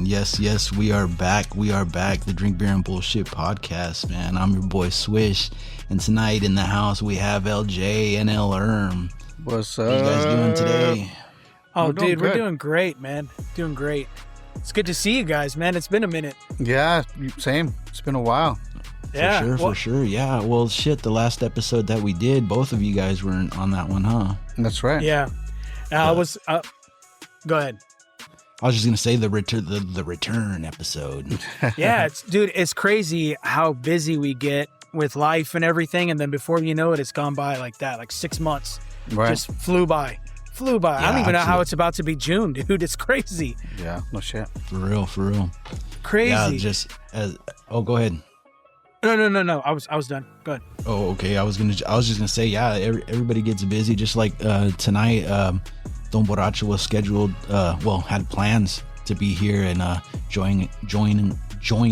Yes, we are back. We are back. The Drink Beer and Bullshit podcast, man. I'm your boy Swish, and tonight in the house we have LJ and L Erm. What's up? How you guys doing today? Oh, dude, we're doing great, man. Doing great. It's good to see you guys, man. It's been a minute. Yeah, same. It's been a while. Yeah, for sure. Yeah. Well, shit. The last episode that we did, both of you guys were on that one, huh? That's right. Yeah. I was. Go ahead. I was just gonna say the return episode. Yeah, it's crazy how busy we get with life and everything, and then before you know it, it's gone by like that, like 6 months. Right. Just flew by. Yeah, I don't even know how it's about to be June, dude. It's crazy. Yeah, no shit. For real. Crazy. Yeah, just as. Oh, go ahead. No. I was done. Go ahead. Oh, okay. I was just gonna say, yeah. Everybody gets busy. Just like tonight, Don Borracho was scheduled. Had plans to be here and join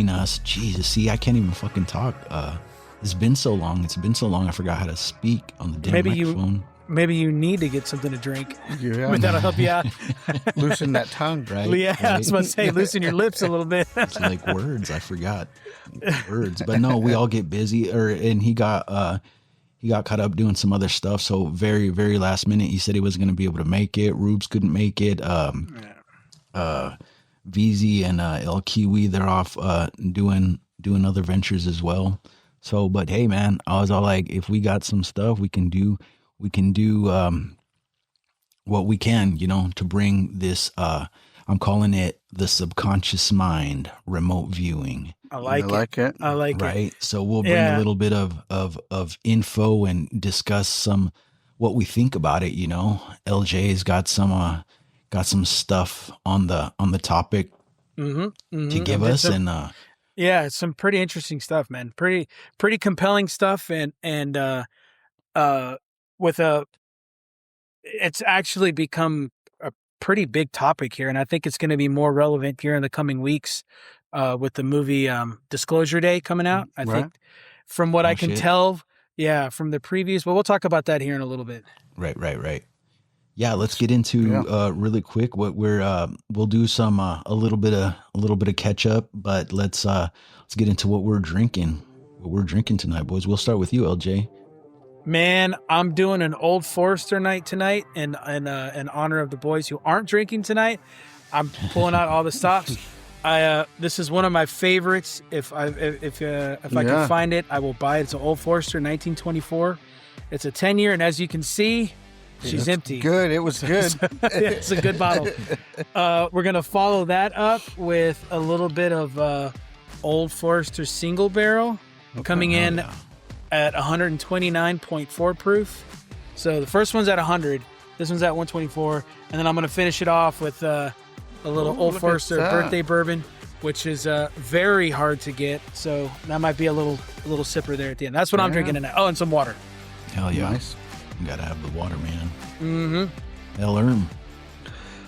us. Jesus, see, I can't even fucking talk. It's been so long. I forgot how to speak on the damn microphone. Maybe you need to get something to drink. Yeah. But that'll help you out. Loosen that tongue. Right? Yeah, right? I was about to say, loosen your lips a little bit. It's like words. I forgot words. But no, we all get busy. And he got caught up doing some other stuff. So very, very last minute, he said he wasn't going to be able to make it. Rubes couldn't make it. VZ and El Kiwi, they're off doing other ventures as well. So, but hey, man, I was all like, if we got some stuff, we can do what we can, to bring this, I'm calling it the subconscious mind remote viewing. I like it. Right. So we'll bring a little bit of info and discuss what we think about it. LJ's got some stuff on the topic to give us. Yeah, some pretty interesting stuff, man. Pretty compelling stuff. It's actually become a pretty big topic here. And I think it's going to be more relevant here in the coming weeks, with the movie, Disclosure Day coming out. I think from what I can tell, from the previews, but we'll talk about that here in a little bit. Right. Yeah. Let's get into, really quick what we'll do some, a little bit of catch up, but let's get into what we're drinking tonight, boys. We'll start with you, LJ. Man, I'm doing an Old Forester night tonight in honor of the boys who aren't drinking tonight. I'm pulling out all the stops. This is one of my favorites. If I can find it, I will buy it. It's an Old Forester 1924. It's a 10-year, and as you can see, she's empty. Good. It was good. It's a good bottle. We're gonna follow that up with a little bit of Old Forester single barrel coming in at 129.4 proof. So the first one's at 100. This one's at 124, and then I'm gonna finish it off with a little Old Forester birthday bourbon, which is very hard to get. So that might be a little sipper there at the end. That's what I'm drinking tonight. Oh, and some water. Hell yeah. Nice. You gotta have the water, man. Mm-hmm. El Erm.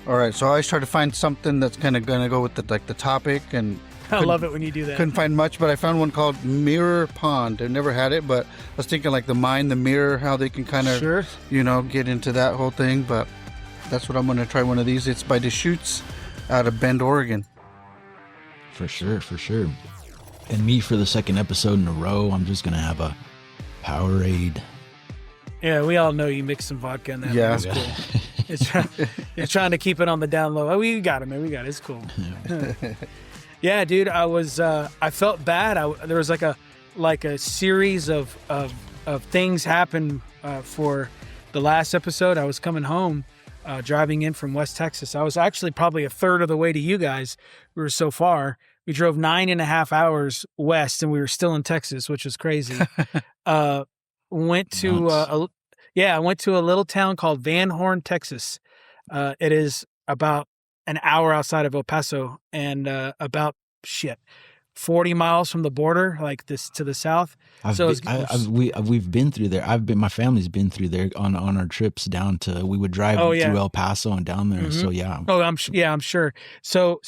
All right, so I always try to find something that's kind of going to go with the topic, and I love it when you do that. Couldn't find much, but I found one called Mirror Pond. I've never had it, but I was thinking like the mind, the mirror, how they can kind of, get into that whole thing. But that's what I'm going to try one of these. It's by Deschutes out of Bend, Oregon. For sure. And me, for the second episode in a row, I'm just going to have a Powerade. Yeah, we all know you mix some vodka in that. Yeah. That's cool. It's trying to keep it on the down low. Oh, we got it, man. We got it. It's cool. Yeah, dude, I felt bad. There was like a series of things happen for the last episode. I was coming home, driving in from West Texas. I was actually probably a third of the way to you guys. We were so far. We drove 9.5 hours west, and we were still in Texas, which was crazy. Went to I went to a little town called Van Horn, Texas. It is about an hour outside of El Paso, and about 40 miles from the border, like this to the south. We've been through there. My family's been through there on our trips down to. We would drive through El Paso and down there. Mm-hmm. So yeah. Oh, I'm sure. So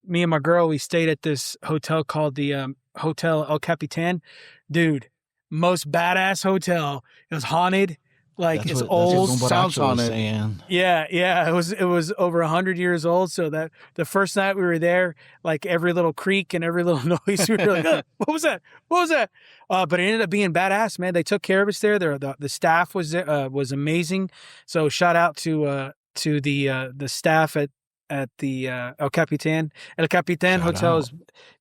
me and my girl, we stayed at this hotel called the Hotel El Capitan. Dude, most badass hotel. It was haunted. Like it's That's old. what sounds Bomboracho on was it. saying. Yeah. It was over 100 years old. So that the first night we were there, like every little creak and every little noise, we were like, what was that? What was that? But it ended up being badass, man. They took care of us there. The staff was amazing. So shout out to the staff at the El Capitan. El Capitan Shout Hotel out.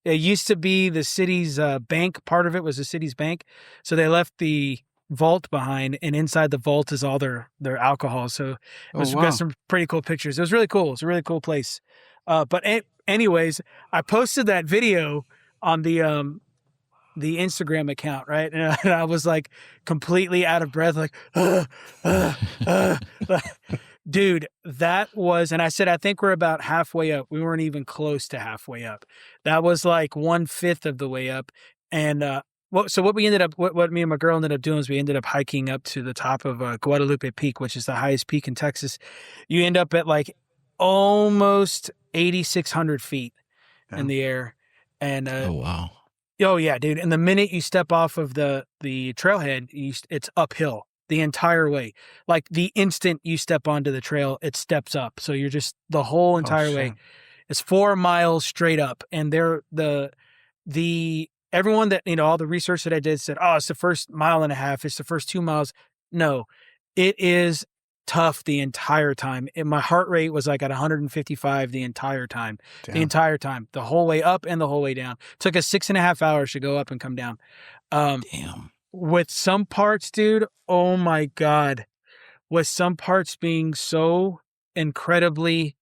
it used to be the city's bank. Part of it was the city's bank. So they left the vault behind, and inside the vault is all their alcohol. So we got some pretty cool pictures. It was really cool. It's a really cool place. But anyways, I posted that video on the Instagram account, right? And I was like completely out of breath, like, dude, that was, and I said, I think we're about halfway up. We weren't even close to halfway up. That was like 1/5 of the way up. And, what we ended up, what me and my girl ended up doing is we ended up hiking up to the top of Guadalupe Peak, which is the highest peak in Texas. You end up at like almost 8,600 feet in the air. And, Oh, wow. oh yeah, dude. And the minute you step off of the trailhead, it's uphill the entire way. Like the instant you step onto the trail, it steps up. So you're just the whole entire way. It's 4 miles straight up. And everyone that, all the research that I did said, oh, it's the first mile and a half. It's the first 2 miles. No, it is tough the entire time. My heart rate was like at 155 the entire time. Damn. The entire time, the whole way up and the whole way down. It took us 6.5 hours to go up and come down. Damn. With some parts, dude, oh my God. With some parts being so incredibly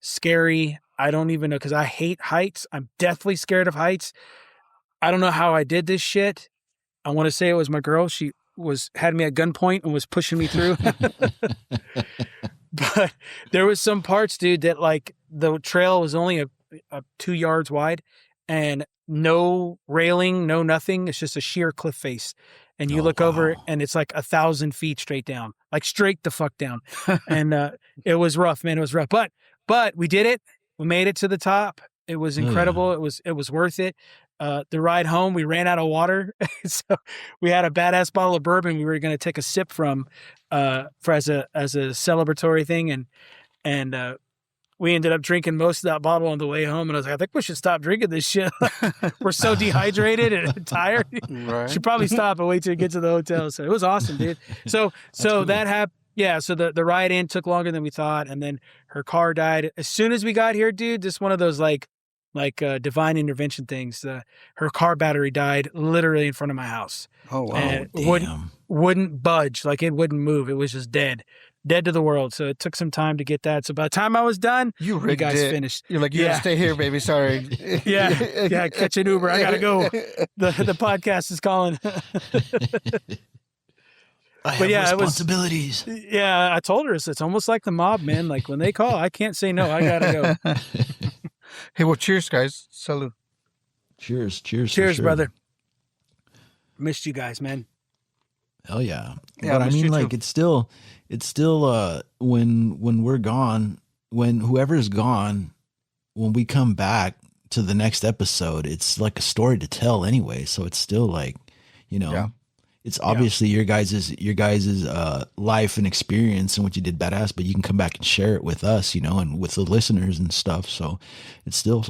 scary, I don't even know, because I hate heights. I'm deathly scared of heights. I don't know how I did this shit. I want to say it was my girl. She had me at gunpoint and was pushing me through. But there was some parts, dude, that like the trail was only a 2 yards wide and no railing, no nothing. It's just a sheer cliff face. And you look over and it's like 1,000 feet straight down, like straight the fuck down. And it was rough, man. It was rough. But we did it. We made it to the top. It was incredible. Yeah. It was worth it. The ride home, we ran out of water. So we had a badass bottle of bourbon we were going to take a sip from as a celebratory thing. And we ended up drinking most of that bottle on the way home. And I was like, I think we should stop drinking this shit. We're so dehydrated and tired. Right. Should probably stop and wait till we get to the hotel. So it was awesome, dude. So cool. That happened. Yeah. So the ride in took longer than we thought. And then her car died. As soon as we got here, dude, just one of those like divine intervention things. Her car battery died literally in front of my house. Oh, wow. And it wouldn't budge. Like it wouldn't move. It was just dead to the world. So it took some time to get that. So by the time I was done, you guys finished. You're like, you gotta stay here, baby. Sorry. yeah. Catch an Uber. I gotta go. The podcast is calling. I have responsibilities. I told her it's almost like the mob, man. Like when they call, I can't say no. I gotta go. Hey, well, cheers, guys. Salud. Cheers, brother. Missed you guys, man. Hell yeah. But I mean, like, it's still when we're gone, when whoever's gone, when we come back to the next episode, it's like a story to tell anyway. So it's still like, it's obviously your guys' life and experience and what you did badass, but you can come back and share it with us, and with the listeners and stuff. So it's still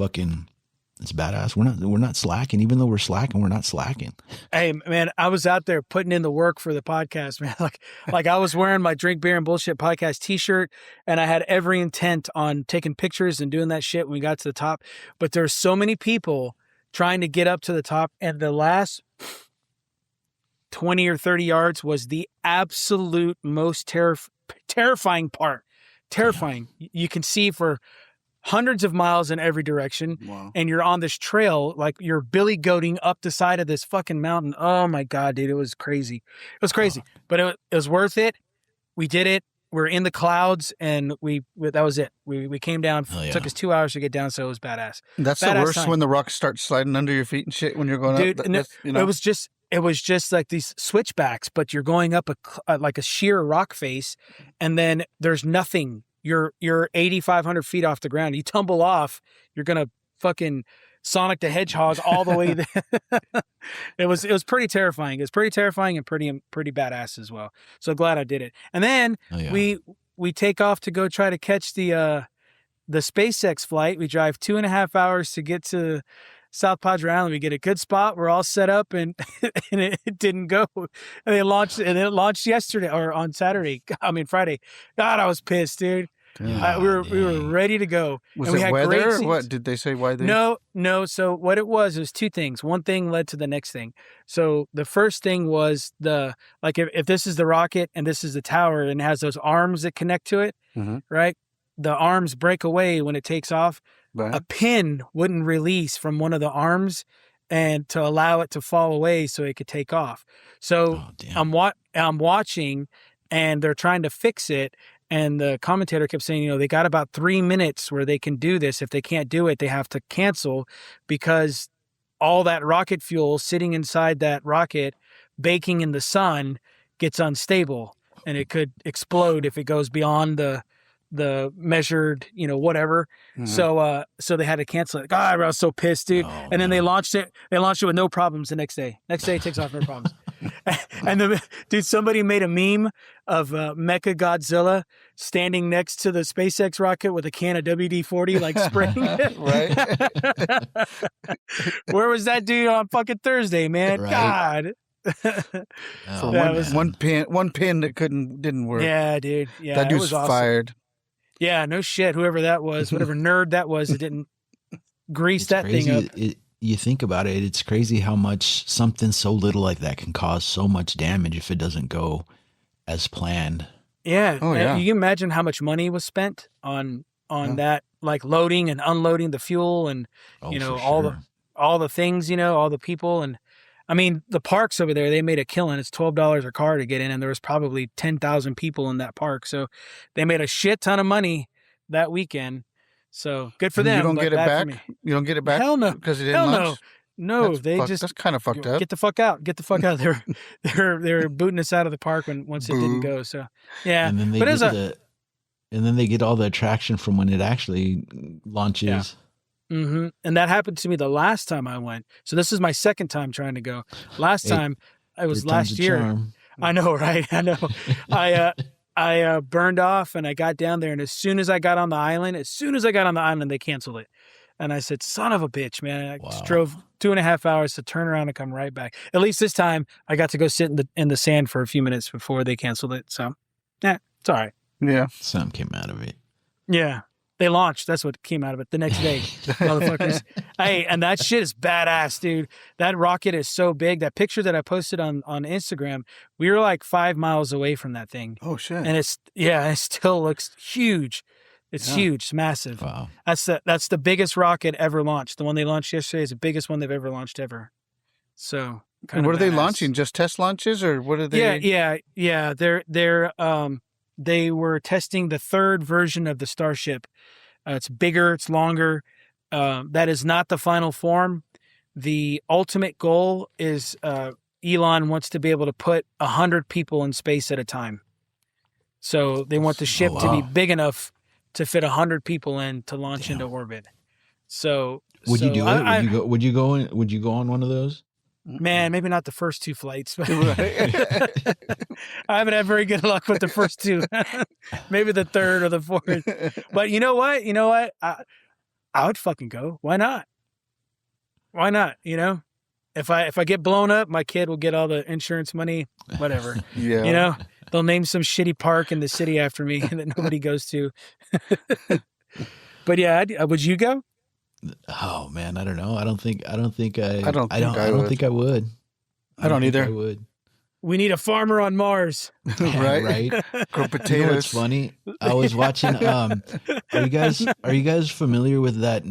it's badass. We're not slacking, even though we're slacking, we're not slacking. Hey man, I was out there putting in the work for the podcast, man. Like I was wearing my Drink Beer and Bullshit podcast t-shirt and I had every intent on taking pictures and doing that shit when we got to the top. But there's so many people trying to get up to the top, and the last 20 or 30 yards was the absolute most terrifying part. Terrifying. You can see for hundreds of miles in every direction. Wow. And you're on this trail, like you're billy goating up the side of this fucking mountain. Oh my God, dude. It was crazy. It was crazy, but it was worth it. We did it. We're in the clouds and that was it. We came down. It took us 2 hours to get down. So it was badass. That's badass the worst time. When the rocks start sliding under your feet and shit when you're going dude, up. It was just like these switchbacks, but you're going up like a sheer rock face, and then there's nothing. You're 8,500 feet off the ground. You tumble off, you're gonna fucking Sonic the Hedgehog all the way there. It was pretty terrifying. It was pretty terrifying and pretty badass as well. So glad I did it. And then we take off to go try to catch the SpaceX flight. We drive 2.5 hours to get to South Padre Island. We get a good spot. We're all set up, and and it didn't go. And it launched yesterday or on Friday. God, I was pissed, dude. We were ready to go. Was and we it had weather? Great seats. What did they say? Why they? No. So what it was two things. One thing led to the next thing. So the first thing was if this is the rocket and this is the tower and it has those arms that connect to it, right? The arms break away when it takes off. Right. A pin wouldn't release from one of the arms and to allow it to fall away so it could take off. So I'm watching and they're trying to fix it. And the commentator kept saying, they got about 3 minutes where they can do this. If they can't do it, they have to cancel because all that rocket fuel sitting inside that rocket, baking in the sun, gets unstable and it could explode if it goes beyond the measured, whatever. So they had to cancel it. God, I was so pissed, dude. And then they launched it with no problems the next day. Next day it takes off, no problems. And dude, somebody made a meme of Mecha Godzilla standing next to the SpaceX rocket with a can of WD-40 like spraying it. Right. Where was that dude on fucking Thursday, man? Right. God. For one pin that didn't work. Yeah, dude. Yeah, that dude's awesome. fired. Yeah, no shit. Whoever that was, whatever nerd that was, it didn't grease that thing up. You think about it, it's crazy how much something so little like that can cause so much damage if it doesn't go as planned. Yeah. Oh, yeah. You can imagine how much money was spent on that, like loading and unloading the fuel and, all the things, all the people. And I mean, the parks over there, they made a killing. It's $12 a car to get in. And there was probably 10,000 people in that park. So they made a shit ton of money that weekend. So good for them. You don't get it back? You don't get it back? Hell no. Because it didn't launch? No, that's kind of fucked up. Get the fuck out. Get the fuck out. They were booting us out of the park once it didn't go. So yeah. And then they get all the attraction from when it actually launches. Yeah. And that happened to me the last time I went. So this is my second time trying to go. Last time it was last year. Charm. I know, right? I know. I burned off and I got down there, and as soon as I got on the island, they canceled it. And I said, son of a bitch, man. I just drove 2.5 hours to turn around and come right back. At least this time I got to go sit in the sand for a few minutes before they canceled it. So it's all right. Yeah. Something came out of it. Yeah. They launched. That's what came out of it the next day. Motherfuckers. Hey, and that shit is badass, dude. That rocket is so big. That picture that I posted on Instagram, we were like 5 miles away from that thing. Oh, shit. And it still looks huge. It's huge. It's massive. Wow. That's the biggest rocket ever launched. The one they launched yesterday is the biggest one they've ever launched ever. So, and what are they launching? Just test launches, or what are they? Yeah. They were testing the third version of the Starship. It's bigger, it's longer. That is not the final form. The ultimate goal is Elon wants to be able to put 100 people in space at a time. So they want the ship to be big enough to fit 100 people in to launch into orbit. So would you do it? Would you go on one of those? Man, maybe not the first two flights. But I haven't had very good luck with the first two. Maybe the third or the fourth. But you know what? I would fucking go. Why not? If I get blown up, my kid will get all the insurance money, whatever. Yeah. They'll name some shitty park in the city after me that nobody goes to. But yeah, would you go? Oh man, I don't know. I don't think I would. I don't either. I would. We need a farmer on Mars. Right. Grow potatoes. You know what's funny? I was watching. Are you guys familiar with that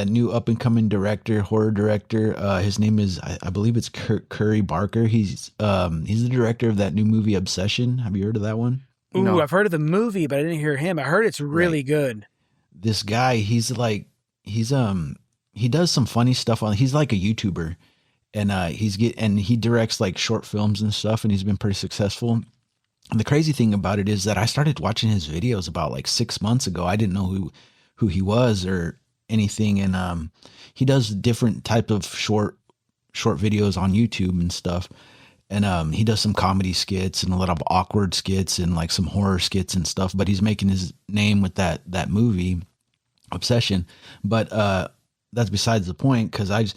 new up and coming horror director? His name is I believe it's Curry Barker. He's the director of that new movie Obsession. Have you heard of that one? Ooh, No. I've heard of the movie, but I didn't hear him. I heard it's really good. This guy, he does some funny stuff he's like a YouTuber, and he directs like short films and stuff, and he's been pretty successful. And the crazy thing about it is that I started watching his videos about like 6 months ago. I didn't know who he was, anything. And he does different type of short videos on YouTube and stuff. And he does some comedy skits and a lot of awkward skits and like some horror skits and stuff. But he's making his name with that movie Obsession. But that's besides the point, because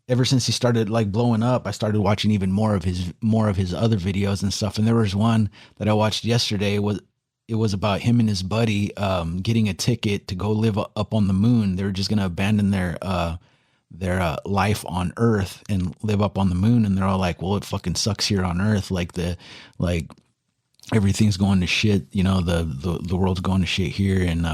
ever since he started like blowing up, I started watching even more of his other videos and stuff. And there was one that I watched yesterday. It was about him and his buddy getting a ticket to go live up on the moon. They were just gonna abandon their life on Earth and live up on the moon. And they're all like, well, it fucking sucks here on Earth. Like everything's going to shit. You know, the world's going to shit here, and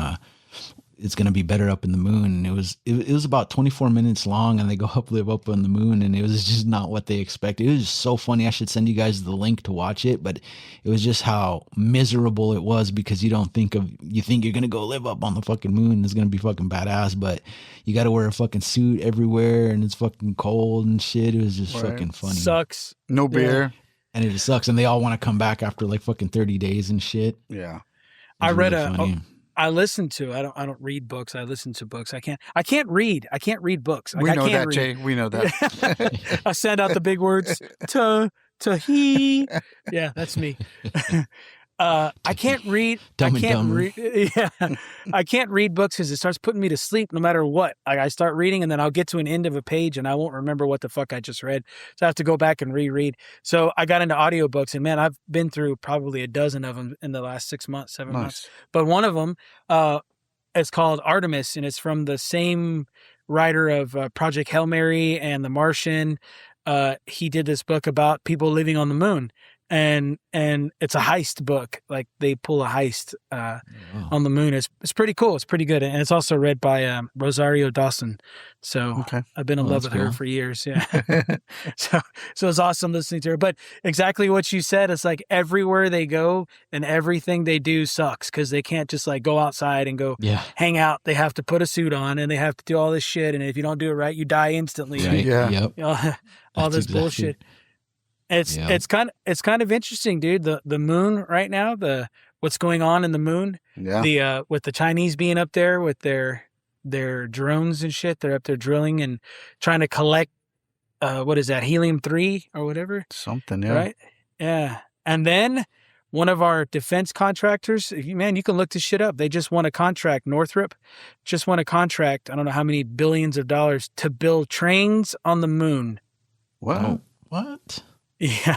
it's going to be better up in the moon. And it was about 24 minutes long, and they go live up on the moon, and it was just not what they expected. It was just so funny. I should send you guys the link to watch it, but it was just how miserable it was, because you think you're going to go live up on the fucking moon. It's going to be fucking badass, but you got to wear a fucking suit everywhere, and it's fucking cold and shit. It was just fucking funny. Sucks. No beer. Yeah. And it just sucks. And they all want to come back after like fucking 30 days and shit. Yeah. I read I listen to. I don't read books. I listen to books. I can't read. I can't read books. Like, we know that, read. Jay. We know that. I send out the big words. He. Yeah, that's me. I can't read. Dumb I and can't Dumber. read. Yeah, I can't read books because it starts putting me to sleep no matter what. I start reading and then I'll get to an end of a page and I won't remember what the fuck I just read. So I have to go back and reread. So I got into audiobooks, and man, I've been through probably a dozen of them in the last 6 months, 7 months. But one of them, it's called Artemis, and it's from the same writer of Project Hail Mary and The Martian. He did this book about people living on the moon. And it's a heist book. Like they pull a heist on the moon. It's pretty cool. It's pretty good. And it's also read by Rosario Dawson. So I've been in love with her for years. Yeah. so it's awesome listening to her. But exactly what you said, it's like everywhere they go and everything they do sucks, because they can't just like go outside and go hang out. They have to put a suit on and they have to do all this shit. And if you don't do it right, you die instantly. Right. Yeah. Yep. All this bullshit. It's kind of interesting, dude. The moon right now, what's going on in the moon. Yeah. With the Chinese being up there with their drones and shit. They're up there drilling and trying to collect what is that, helium-3 or whatever? Something, yeah. Right? Yeah. And then one of our defense contractors, man, you can look this shit up. They just won a contract. Northrop just won a contract. I don't know how many billions of dollars to build trains on the moon. Wow. What? Yeah.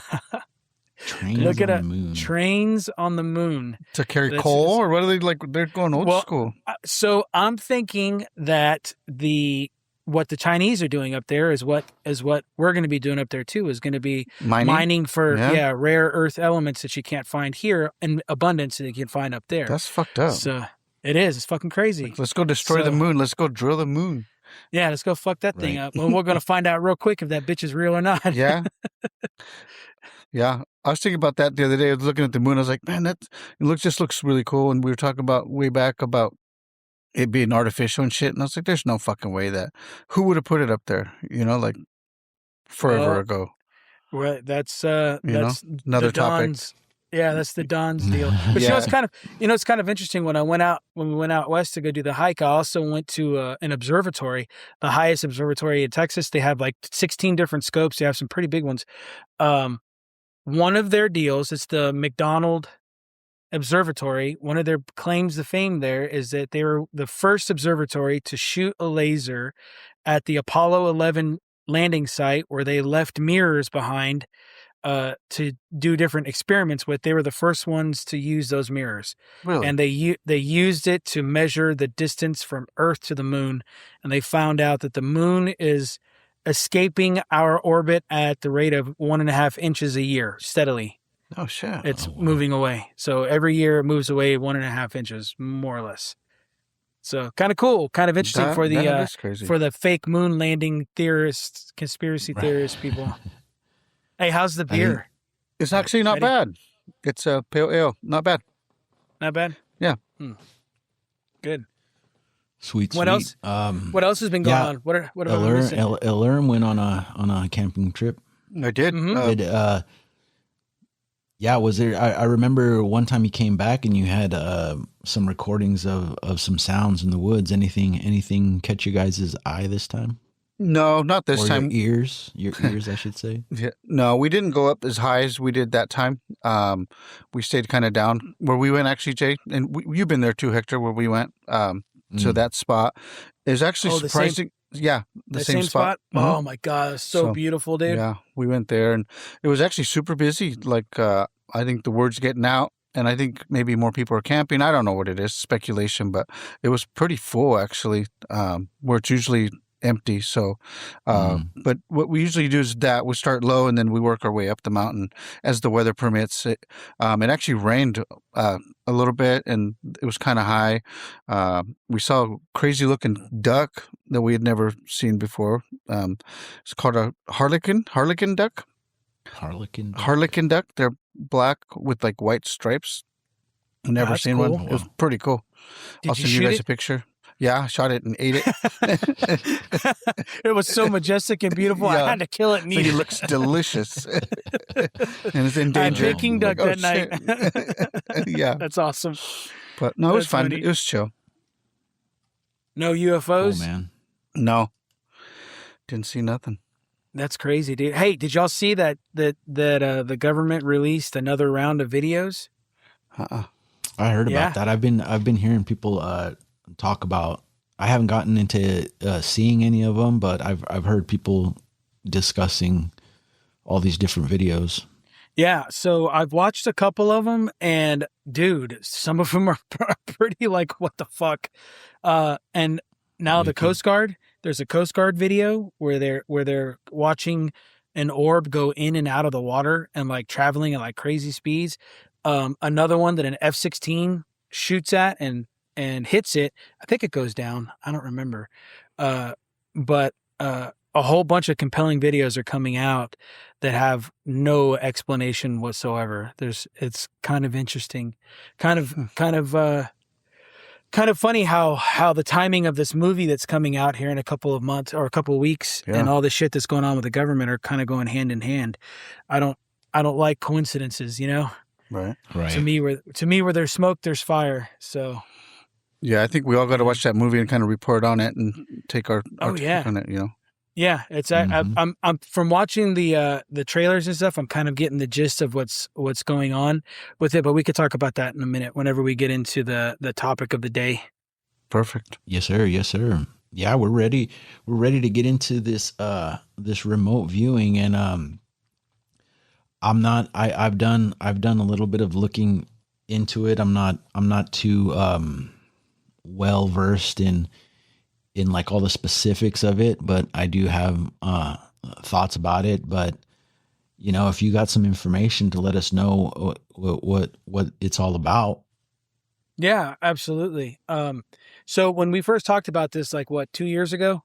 Look at it. Trains on the moon. To carry coal, or what are they like? They're going old school. So I'm thinking that what the Chinese are doing up there is what we're going to be doing up there too, is going to be mining for rare earth elements that you can't find here in abundance that you can find up there. That's fucked up. So it is. It's fucking crazy. Let's go destroy the moon. Let's go drill the moon. Yeah, let's go fuck that thing up. Well, we're going to find out real quick if that bitch is real or not. Yeah. Yeah. I was thinking about that the other day. I was looking at the moon. I was like, man, just looks really cool. And we were talking about way back about it being artificial and shit. And I was like, there's no fucking way who would have put it up there? You know, like forever ago. Well, that's another topic. Yeah, that's the Don's deal. But it's kind of interesting. When we went out west to go do the hike, I also went to an observatory, the highest observatory in Texas. They have like 16 different scopes. They have some pretty big ones. One of their deals, it's the McDonald Observatory. One of their claims to fame there is that they were the first observatory to shoot a laser at the Apollo 11 landing site, where they left mirrors behind to do different experiments with. They were the first ones to use those mirrors. Really? And they used it to measure the distance from Earth to the moon. And they found out that the moon is escaping our orbit at the rate of 1.5 inches a year, steadily. Oh, shit. It's moving away. So every year it moves away 1.5 inches, more or less. So kind of cool, kind of interesting for the fake moon landing theorists, conspiracy theorists people. Hey, how's the beer? It's actually not bad. It's a pale ale. Not bad. Not bad? Yeah. Good. Sweet. What else? What else has been going on? What have I missing? Ellerm went on a camping trip. I did. Mm-hmm. Yeah, was there? I remember one time you came back and you had some recordings of some sounds in the woods. Anything catch you guys' eye this time, No, not this or your time. ears? Your ears, I should say. Yeah, no, we didn't go up as high as we did that time. We stayed kind of down where we went, actually, Jay. And you've been there too, Hector, where we went. So Mm. that spot is actually Oh, the same surprising. Yeah, the the same same spot. spot. Oh my god, it's so So beautiful, dude. yeah, we went there, and it was actually super busy. Like I think the word's getting out, and I think maybe more people are camping. I don't know what it is, speculation, but it was pretty full actually. Where it's usually empty. So, Mm. but what we usually do is that we start low and then we work our way up the mountain as the weather permits. It actually rained a little bit, and it was kind of high. We saw a crazy looking duck that we had never seen before. It's called a harlequin duck. Harlequin. Harlequin duck. They're black with like white stripes. I've never That's seen cool. one. It was pretty cool. Did I'll you send you shoot guys it? a picture. Yeah, I shot it and ate it. It was so majestic and beautiful. I Yeah. had to kill it and So eat he it. looks delicious. And it's I had endangered. Peking duck Like, oh, that night. shit. Yeah. That's awesome. But no, it was That's fun. funny. It was chill. No Cool, UFOs. man. No, didn't see nothing. That's crazy, dude. Hey, did y'all see that the government released another round of videos? Uh-uh. I heard Yeah. about that. I've been hearing people talk about. I haven't gotten into seeing any of them, but I've heard people discussing all these different videos. Yeah, so I've watched a couple of them, and dude, some of them are pretty like, what the fuck? And now the Coast Guard, there's a Coast Guard video where they're watching an orb go in and out of the water and like traveling at like crazy speeds. Another one that an F-16 shoots at and hits it. I think it goes down. I don't remember. But a whole bunch of compelling videos are coming out that have no explanation whatsoever. It's kind of interesting, kind of funny how the timing of this movie that's coming out here in a couple of months or a couple of weeks and all the shit that's going on with the government are kind of going hand in hand. I don't like coincidences, you know. Right. Right. To me, where there's smoke, there's fire. So Yeah, I think we all got to watch that movie and kind of report on it and take our take on it, you know. Yeah, it's Mhm. I'm from watching the trailers and stuff. I'm kind of getting the gist of what's going on with it, but we could talk about that in a minute whenever we get into the topic of the day. Perfect. Yes, sir. Yes, sir. Yeah, we're ready. We're ready to get into this this remote viewing, and I've done a little bit of looking into it. I'm not too well versed in like all the specifics of it, but I do have thoughts about it. But you know, if you got some information to let us know what it's all about. Yeah, absolutely. So when we first talked about this, like 2 years ago,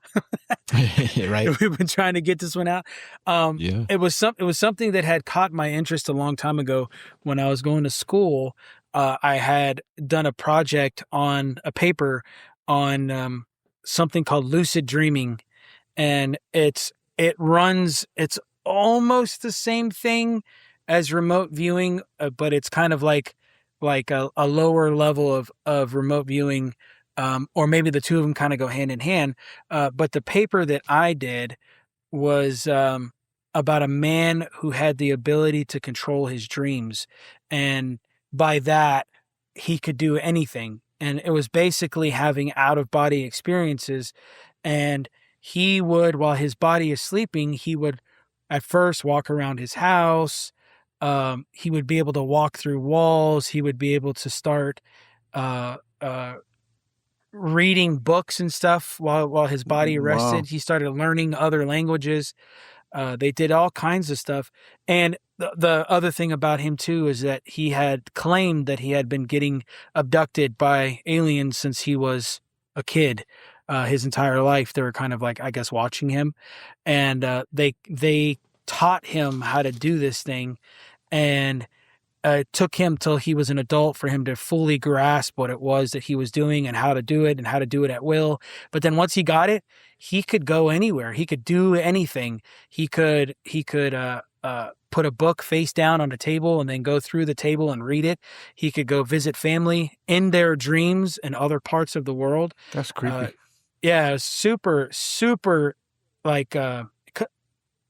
Right. we've been trying to get this one out. Yeah. It was something that had caught my interest a long time ago when I was going to school. I had done a project on a paper on something called lucid dreaming, and it's almost the same thing as remote viewing, but it's kind of like a lower level of remote viewing, or maybe the two of them kind of go hand in hand. But the paper that I did was about a man who had the ability to control his dreams, and by that he could do anything. And it was basically having out of body experiences, and he would, while his body is sleeping, he would at first walk around his house. He would be able to walk through walls. He would be able to start uh, uh, reading books and stuff while his body rested. Wow. He started learning other languages. They did all kinds of stuff. And the other thing about him too is that he had claimed that he had been getting abducted by aliens since he was a kid. His entire life, they were kind of like, I guess, watching him, and they taught him how to do this thing, and it took him till he was an adult for him to fully grasp what it was that he was doing and how to do it at will. But then once he got it, he could go anywhere. He could do anything. He could put a book face down on a table and then go through the table and read it. He could go visit family in their dreams in other parts of the world. That's creepy. Yeah, super, super like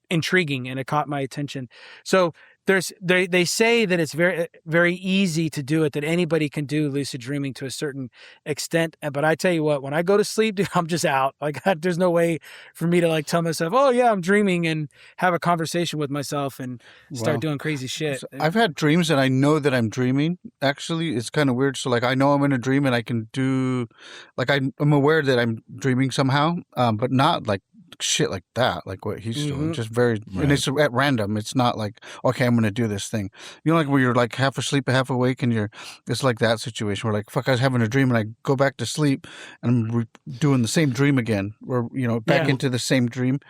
intriguing, and it caught my attention. So they say that it's very, very easy to do it, that anybody can do lucid dreaming to a certain extent. But I tell you what, when I go to sleep, dude, I'm just out. Like, there's no way for me to like tell myself, oh yeah, I'm dreaming, and have a conversation with myself and start doing crazy shit. So I've had dreams and I know that I'm dreaming. Actually, it's kind of weird. So like, I know I'm in a dream and I can do, like, I'm aware that I'm dreaming somehow, but not like shit like that, like what he's doing. Just very, and it's at random. It's not like, okay, I'm going to do this thing. You know, like where you're like half asleep, half awake, and it's like that situation where like, fuck, I was having a dream and I go back to sleep and I'm doing the same dream again, or, you know, back into the same dream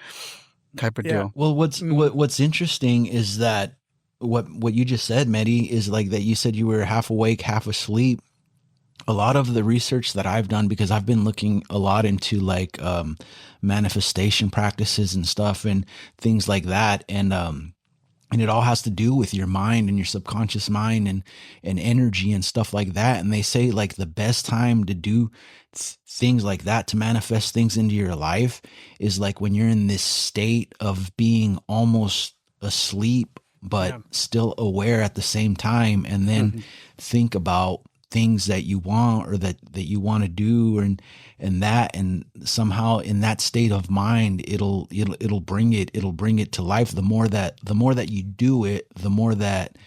type of deal. Well, what's interesting is that what you just said, Mehdi, is like that you said you were half awake, half asleep. A lot of the research that I've done, because I've been looking a lot into like manifestation practices and stuff and things like that, and it all has to do with your mind and your subconscious mind and energy and stuff like that. And they say like the best time to do things like that, to manifest things into your life, is like when you're in this state of being almost asleep but still aware at the same time, and then think about things that you want or that you want to do, and somehow in that state of mind, it'll bring it to life. The more that you do it, the more that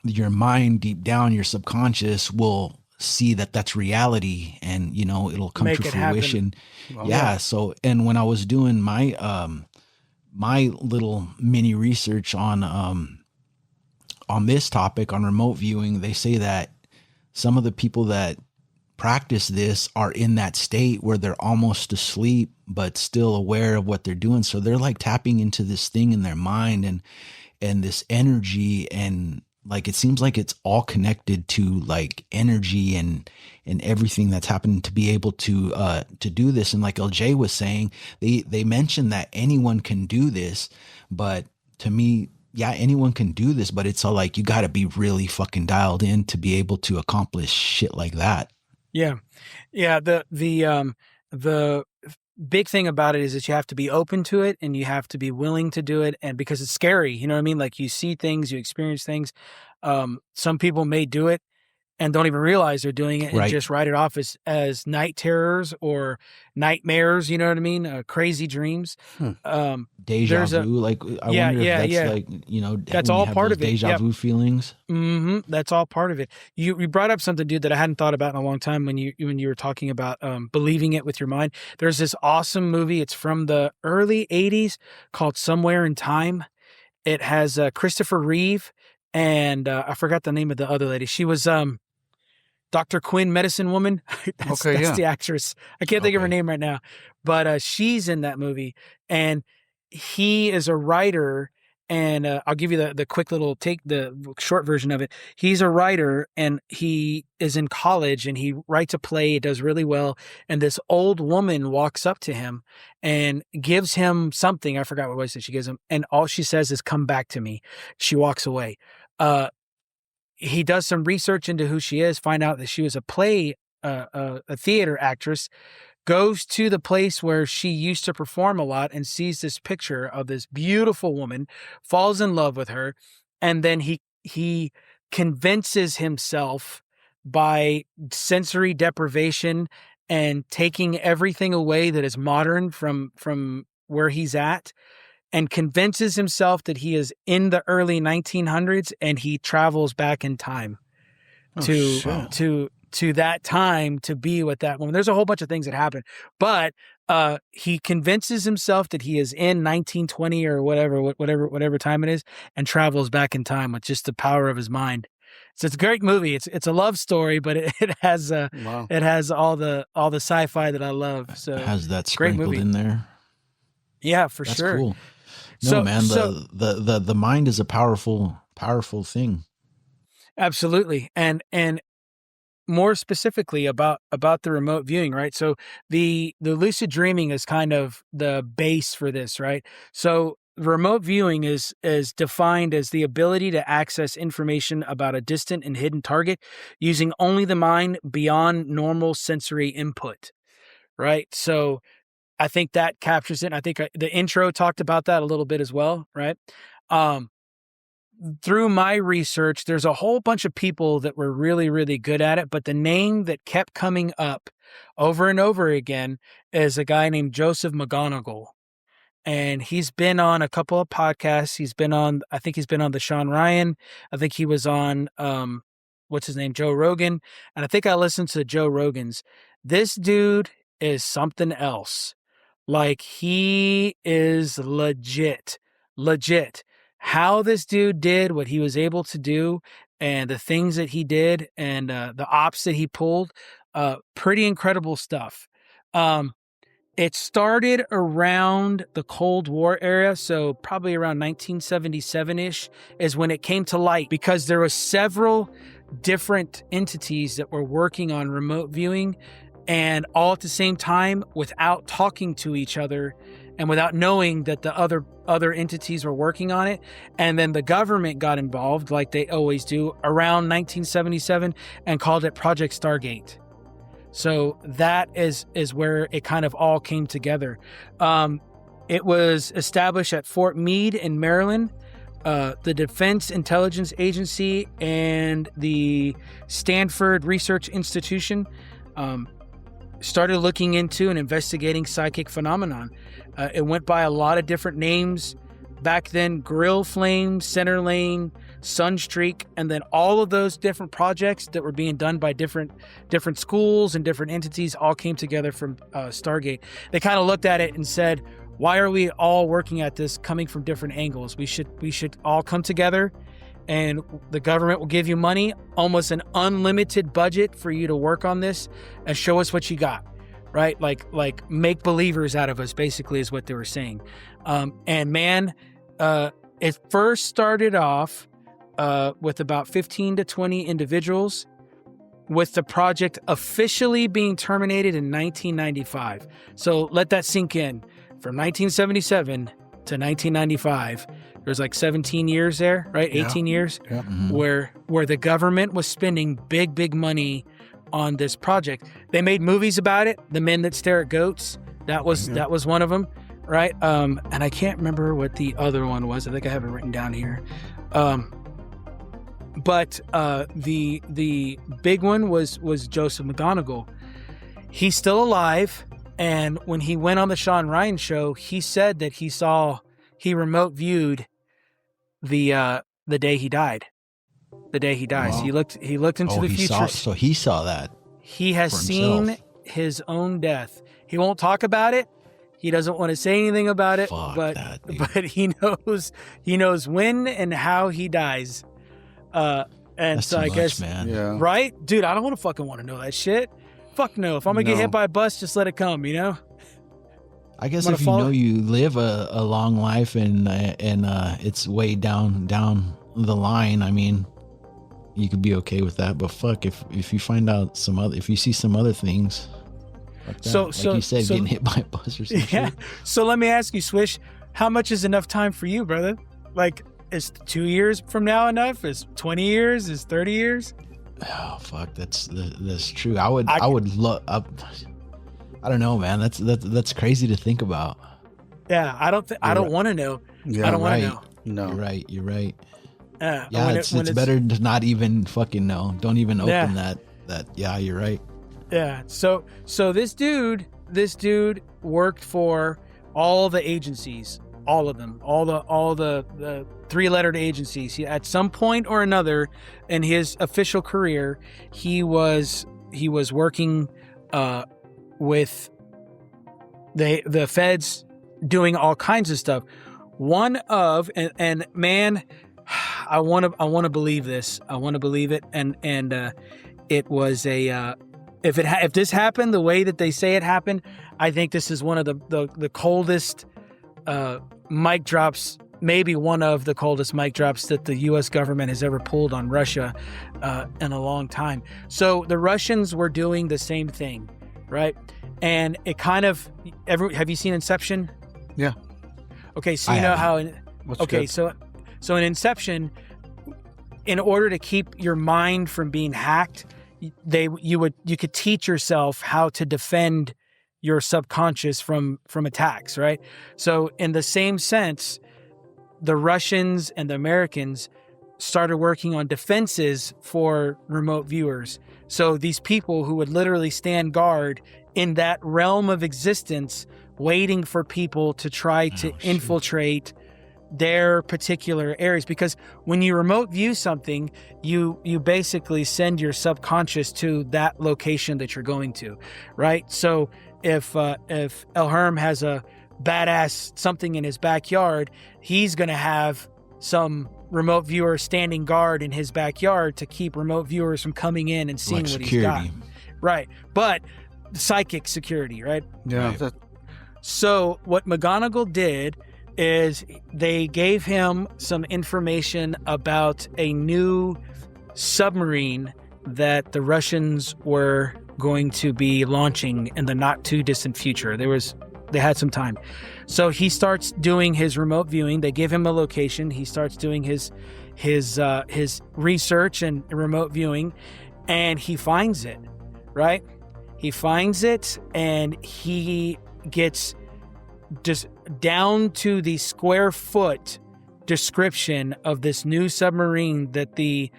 your mind deep down, your subconscious will see that that's reality, and you know, it'll come to fruition. Wow. So, and when I was doing my my little mini research on this topic, on remote viewing, they say that some of the people that practice this are in that state where they're almost asleep, but still aware of what they're doing. So they're like tapping into this thing in their mind and this energy, and like, it seems like it's all connected to like energy and everything that's happening to be able to do this. And like LJ was saying, they mentioned that anyone can do this, but to me, yeah, anyone can do this, but it's all like, you got to be really fucking dialed in to be able to accomplish shit like that. Yeah. Yeah. The big thing about it is that you have to be open to it, and you have to be willing to do it. And because it's scary, you know what I mean? Like, you see things, you experience things. Some people may do it and don't even realize they're doing it, and just write it off as night terrors or nightmares. You know what I mean? Crazy dreams. Deja vu. Like, I wonder if that's like, you know, that's all part of it. Deja vu feelings. That's all part of it. You brought up something, dude, that I hadn't thought about in a long time when you were talking about believing it with your mind. There's this awesome movie. It's from the early 80s called Somewhere in Time. It has Christopher Reeve and I forgot the name of the other lady. She was Dr. Quinn, Medicine Woman. That's the actress. I can't think of her name right now, but she's in that movie, and he is a writer. And I'll give you the quick little the short version of it. He's a writer, and he is in college, and he writes a play. It does really well. And this old woman walks up to him and gives him something. I forgot what it was that she gives him. And all she says is, "Come back to me." She walks away. He does some research into who she is, find out that she was a theater actress, goes to the place where she used to perform a lot, and sees this picture of this beautiful woman, falls in love with her. And then he convinces himself by sensory deprivation and taking everything away that is modern from where he's at, and convinces himself that he is in the early 1900s, and he travels back in time to that time to be with that woman. There's a whole bunch of things that happen, but he convinces himself that he is in 1920 or whatever time it is, and travels back in time with just the power of his mind. So it's a great movie. It's a love story, but it has it has all the sci-fi that I love. So it has that sprinkled in there. Yeah, for That's sure. Cool. No, man, the mind is a powerful thing. Absolutely. And more specifically about the remote viewing, right? So the lucid dreaming is kind of the base for this, right? So remote viewing is defined as the ability to access information about a distant and hidden target using only the mind beyond normal sensory input, right? So I think that captures it. I think the intro talked about that a little bit as well, right? Through my research, there's a whole bunch of people that were really, really good at it, but the name that kept coming up over and over again is a guy named Joseph McGonigal. And he's been on a couple of podcasts. I think he's been on the Sean Ryan. I think he was on, what's his name? Joe Rogan. And I think I listened to Joe Rogan's. This dude is something else. Like, he is legit. How this dude did what he was able to do and the things that he did and the ops that he pulled, pretty incredible stuff. It started around the Cold War era, so probably around 1977-ish is when it came to light, because there were several different entities that were working on remote viewing, and all at the same time without talking to each other and without knowing that the other entities were working on it. And then the government got involved, like they always do, around 1977 and called it Project Stargate. So that is where it kind of all came together. It was established at Fort Meade in Maryland. The Defense Intelligence Agency and the Stanford Research Institution started looking into and investigating psychic phenomenon. It went by a lot of different names back then: Grill Flame, Center Lane, Sunstreak, and then all of those different projects that were being done by different schools and different entities all came together from Stargate. They kind of looked at it and said, why are we all working at this coming from different angles? We should all come together, and the government will give you money, almost an unlimited budget for you to work on this and show us what you got, right? Like make believers out of us, basically, is what they were saying. And man, it first started off with about 15 to 20 individuals, with the project officially being terminated in 1995. So let that sink in. From 1977 to 1995, there's like 17 years there, right? Yeah. 18 years, yeah. Mm-hmm. where the government was spending big money on this project. They made movies about it. The Men That Stare at Goats, that was one of them, right? And I can't remember what the other one was. I think I have it written down here. But the big one was Joseph McGonigal. He's still alive, and when he went on the Sean Ryan show, he said that he remote viewed the day he died. The day he dies. Wow. He looked into the future. So he saw that. He has seen his own death. He won't talk about it. He doesn't want to say anything about it. But he knows when and how he dies. And that's so I guess, man. Yeah. Right, dude, I don't want to fucking want to know that shit. Fuck no. If I'm gonna get hit by a bus, just let it come. You know. I guess if you live a long life and it's way down the line, I mean, you could be okay with that. But fuck, if you find out if you see some other things, like you said, getting hit by a bus or something. Yeah. So let me ask you, Swish, how much is enough time for you, brother? Like, is 2 years from now enough? Is 20 years? Is 30 years? Oh fuck, that's true. I would love. I don't know, man. That's crazy to think about. Yeah, I don't want to know. Yeah, I don't want to know. No, you're right. Yeah, it's better to not even fucking know. Don't even open that. Yeah, you're right. Yeah. So this dude worked for all the agencies, all of them, all the 3-lettered agencies. At some point or another in his official career, he was working with the feds, doing all kinds of stuff. One of and man, I want to believe this. I want to believe it. And it was if this happened the way that they say it happened, I think this is one of the coldest mic drops, maybe one of the coldest mic drops that the U.S. government has ever pulled on Russia in a long time. So the Russians were doing the same thing, right? And it kind of have you seen Inception? Yeah. Okay, so you know how Good. So in Inception, in order to keep your mind from being hacked, you could teach yourself how to defend your subconscious from attacks, right? So in the same sense, the Russians and the Americans started working on defenses for remote viewers. So these people who would literally stand guard in that realm of existence, waiting for people to try to infiltrate their particular areas. Because when you remote view something, you basically send your subconscious to that location that you're going to, right? So if El Herm has a badass something in his backyard, he's going to have some remote viewer standing guard in his backyard to keep remote viewers from coming in and seeing what he's got. Right. But psychic security, right? Yeah. Right. So what McGonagall did is they gave him some information about a new submarine that the Russians were going to be launching in the not too distant future. They had some time. So he starts doing his remote viewing. They give him a location. He starts doing his research and remote viewing, and he finds it, right? He finds it, and he gets just down to the square foot description of this new submarine that the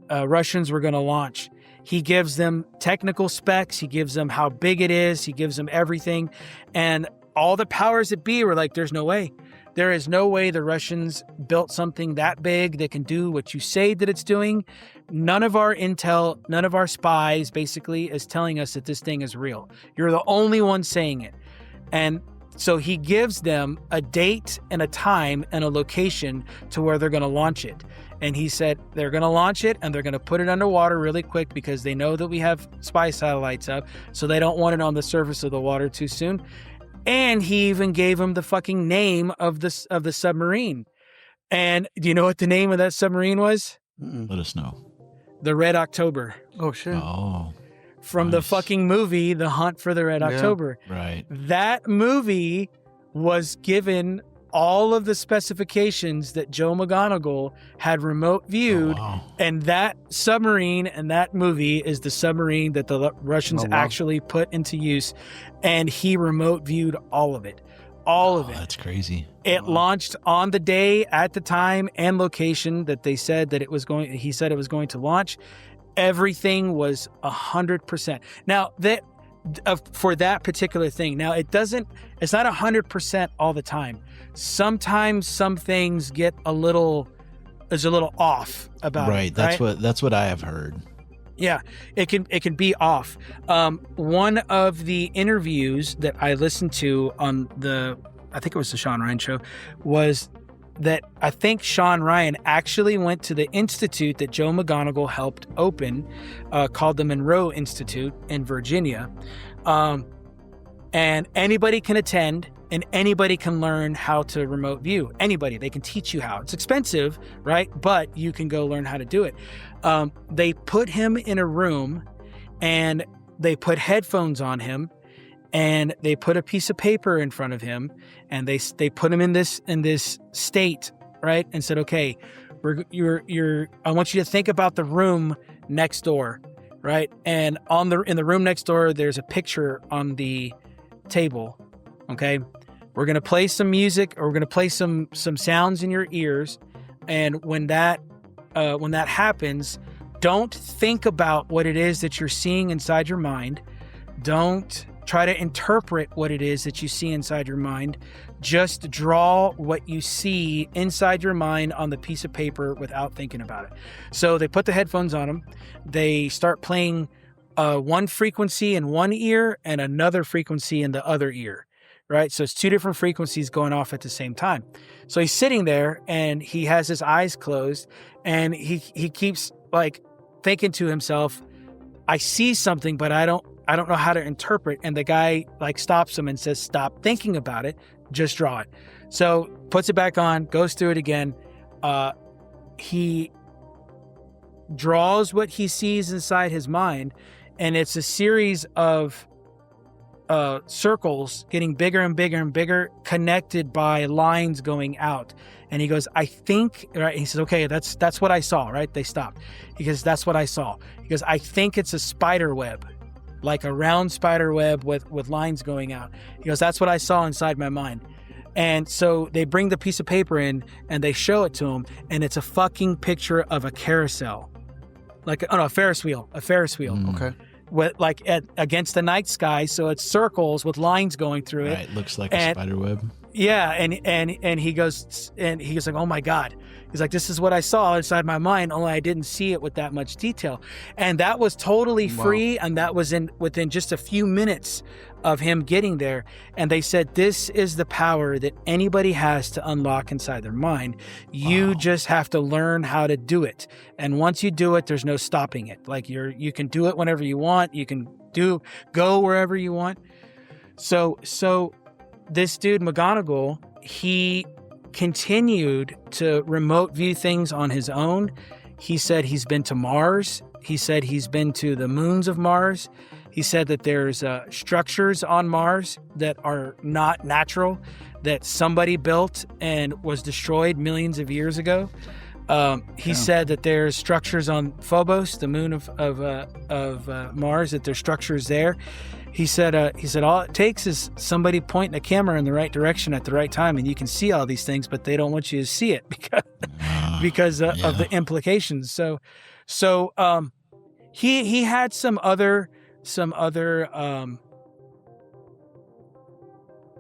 Russians were going to launch. He gives them technical specs. He gives them how big it is. He gives them everything. And all the powers that be were like, there's no way. There is no way the Russians built something that big that can do what you say that it's doing. None of our intel, none of our spies basically is telling us that this thing is real. You're the only one saying it. And so he gives them a date and a time and a location to where they're going to launch it. And he said they're going to launch it and they're going to put it underwater really quick because they know that we have spy satellites up. So they don't want it on the surface of the water too soon. And he even gave him the fucking name of the submarine. And do you know what the name of that submarine was? Let us know. The Red October. Oh, shit. Oh. From the fucking movie, The Hunt for the Red October. Right. That movie was given all of the specifications that Joe McGonagall had remote viewed. Oh, wow. And that submarine and that movie is the submarine that the Russians actually put into use. And he remote viewed all of it. All of it. That's crazy. It launched on the day, at the time and location that they said that it was going, he said it was going to launch. Everything was 100%. Now that for that particular thing, now it's not 100% all the time. Sometimes some things get a little off about it. Right. That's what I have heard. Yeah, it can be off. One of the interviews that I listened to on I think it was the Sean Ryan show, was that I think Sean Ryan actually went to the institute that Joe McGonagall helped open, called the Monroe Institute in Virginia. And anybody can attend and anybody can learn how to remote view. Anybody, they can teach you how. It's expensive, right? But you can go learn how to do it. They put him in a room and they put headphones on him and they put a piece of paper in front of him and they put him in this state, right? And said, okay, I want you to think about the room next door, right? And in the room next door, there's a picture on the table. Okay. We're going to play some music, or we're going to play some sounds in your ears. And when that happens, don't think about what it is that you're seeing inside your mind. Don't try to interpret what it is that you see inside your mind. Just draw what you see inside your mind on the piece of paper without thinking about it. So they put the headphones on him. They start playing one frequency in one ear and another frequency in the other ear. Right? So it's two different frequencies going off at the same time. So he's sitting there and he has his eyes closed and he keeps like thinking to himself, I see something, but I don't know how to interpret. And the guy like stops him and says, stop thinking about it. Just draw it. So puts it back on, goes through it again. He draws what he sees inside his mind. And it's a series of circles getting bigger and bigger and bigger, connected by lines going out. And he goes, I think, right? He says, okay, that's what I saw, right? They stopped. He goes, that's what I saw. He goes, I think it's a spider web, like a round spider web with lines going out. He goes, that's what I saw inside my mind. And so they bring the piece of paper in and they show it to him, and it's a fucking picture of a carousel. Like, a Ferris wheel. Okay. With against the night sky, so it's circles with lines going through it. Right, looks like a spider web. Yeah, and he goes like, oh my God. He's like, this is what I saw inside my mind, only I didn't see it with that much detail. And that was totally free, and that was within just a few minutes of him getting there. And they said, this is the power that anybody has to unlock inside their mind. You just have to learn how to do it. And once you do it, there's no stopping it. Like you can do it whenever you want. You can go wherever you want. So this dude, McGonagall, he continued to remote view things on his own. He said he's been to Mars. He said he's been to the moons of Mars. He said that there's structures on Mars that are not natural, that somebody built and was destroyed millions of years ago. He said that there's structures on Phobos, the moon of Mars, that there's structures there. He said all it takes is somebody pointing a camera in the right direction at the right time, and you can see all these things, but they don't want you to see it because of the implications. So he had some other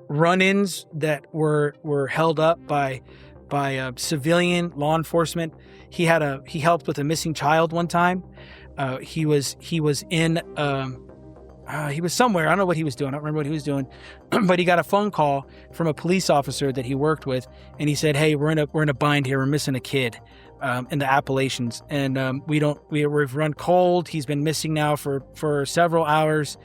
run-ins that were held up by civilian law enforcement. He helped with a missing child one time. He was somewhere. I don't know what he was doing. I don't remember what he was doing, but he got a phone call from a police officer that he worked with, and he said, "Hey, we're in a bind here. We're missing a kid in the Appalachians, and we've run cold. He's been missing now for several hours."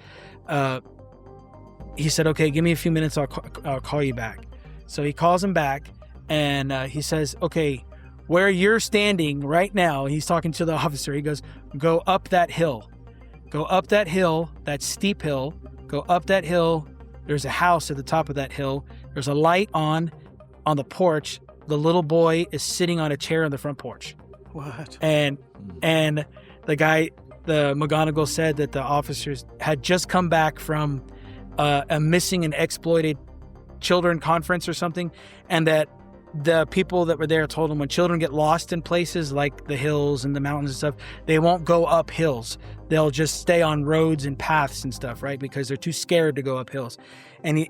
He said, "Okay, give me a few minutes. I'll call you back." So he calls him back, and he says, "Okay, where you're standing right now," he's talking to the officer. He goes, "Go up that hill. Go up that hill, that steep hill. Go up that hill. There's a house at the top of that hill. There's a light on the porch. The little boy is sitting on a chair on the front porch." What? And the McGonagall said that the officers had just come back from a missing and exploited children conference or something, and that the people that were there told them when children get lost in places like the hills and the mountains and stuff, they won't go up hills. They'll just stay on roads and paths and stuff, right? Because they're too scared to go up hills. And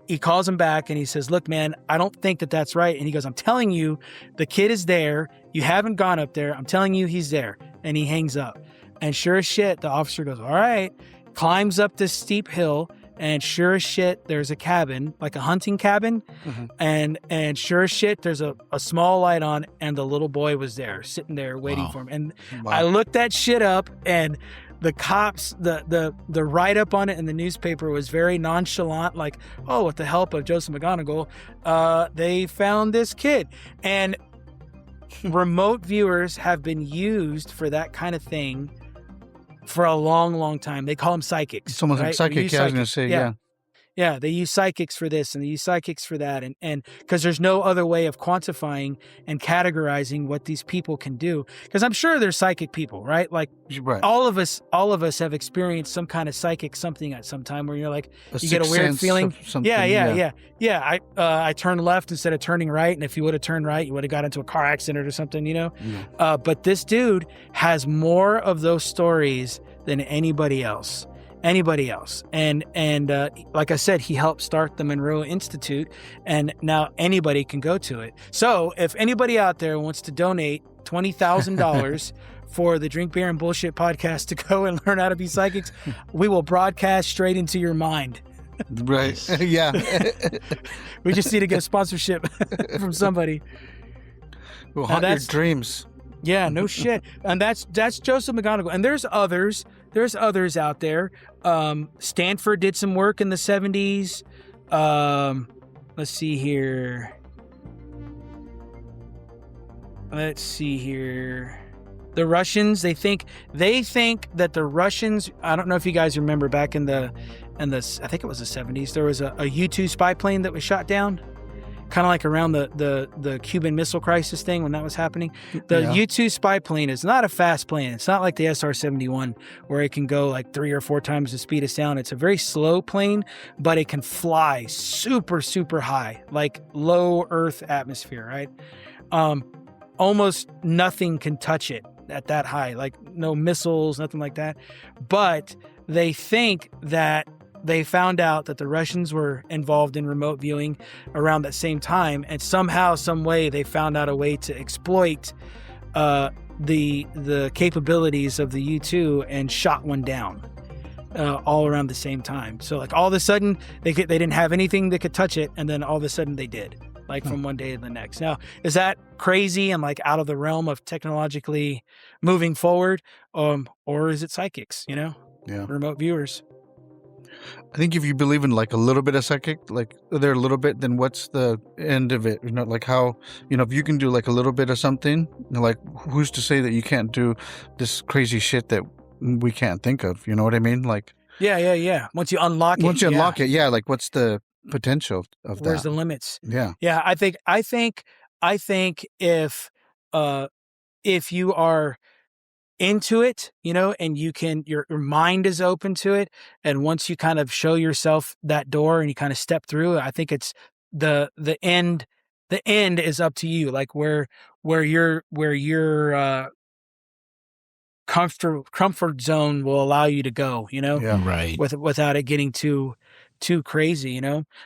he calls him back and he says, "Look, man, I don't think that that's right." And he goes, "I'm telling you, the kid is there. You haven't gone up there. I'm telling you, he's there." And he hangs up. And sure as shit, the officer goes, "All right," climbs up this steep hill. And sure as shit, there's a cabin, like a hunting cabin. Mm-hmm. And sure as shit, there's a small light on, and the little boy was there, sitting there waiting for him. And I looked that shit up, and the cops, the write-up on it in the newspaper was very nonchalant, like, "Oh, with the help of Joseph McGonagall, they found this kid." And remote viewers have been used for that kind of thing for a long, long time. They call them psychics. Someone's right? like psychic. Yeah, I was going to say, yeah. Yeah, they use psychics for this and they use psychics for that. And because there's no other way of quantifying and categorizing what these people can do. Because I'm sure there's psychic people, right? Like all of us have experienced some kind of psychic something at some time where you're like, you get a weird feeling. Yeah. I turned left instead of turning right. And if you would have turned right, you would have got into a car accident or something, you know? Yeah. But this dude has more of those stories than anybody else. And like I said, he helped start the Monroe Institute, and now anybody can go to it. So if anybody out there wants to donate $20,000 for the Drink Beer and Bullshit podcast to go and learn how to be psychics, we will broadcast straight into your mind. Right. Yeah. We just need to get a sponsorship from somebody. We'll haunt your dreams. Yeah, no shit. And that's Joseph McGonagall. And there's others out there. Stanford did some work in the 70s. Let's see here. The Russians, they think that the Russians, I don't know if you guys remember back in the I think it was the 70s, there was a U-2 spy plane that was shot down, kind of like around the Cuban Missile Crisis thing when that was happening. The U-2 spy plane is not a fast plane. It's not like the SR-71 where it can go like 3 or 4 times the speed of sound. It's a very slow plane, but it can fly super, super high, like low Earth atmosphere, right? Almost nothing can touch it at that high, like no missiles, nothing like that. But they think that they found out that the Russians were involved in remote viewing around that same time, and somehow, some way, they found out a way to exploit the capabilities of the U-2 and shot one down all around the same time. So like all of a sudden they didn't have anything that could touch it, and then all of a sudden they did, like from one day to the next. Now, is that crazy and like out of the realm of technologically moving forward, or is it psychics? Remote viewers. I think if you believe in like a little bit of psychic, like there a little bit, then what's the end of it? Like how, if you can do like a little bit of something, like who's to say that you can't do this crazy shit that we can't think of? You know what I mean? Like, yeah. Once you unlock it, like what's the potential of that? Where's the limits? Yeah. I think if you are into it, and your mind is open to it, and once you kind of show yourself that door and you kind of step through, I think it's the end is up to you, like where your comfort zone will allow you to go, Right. without it getting too crazy,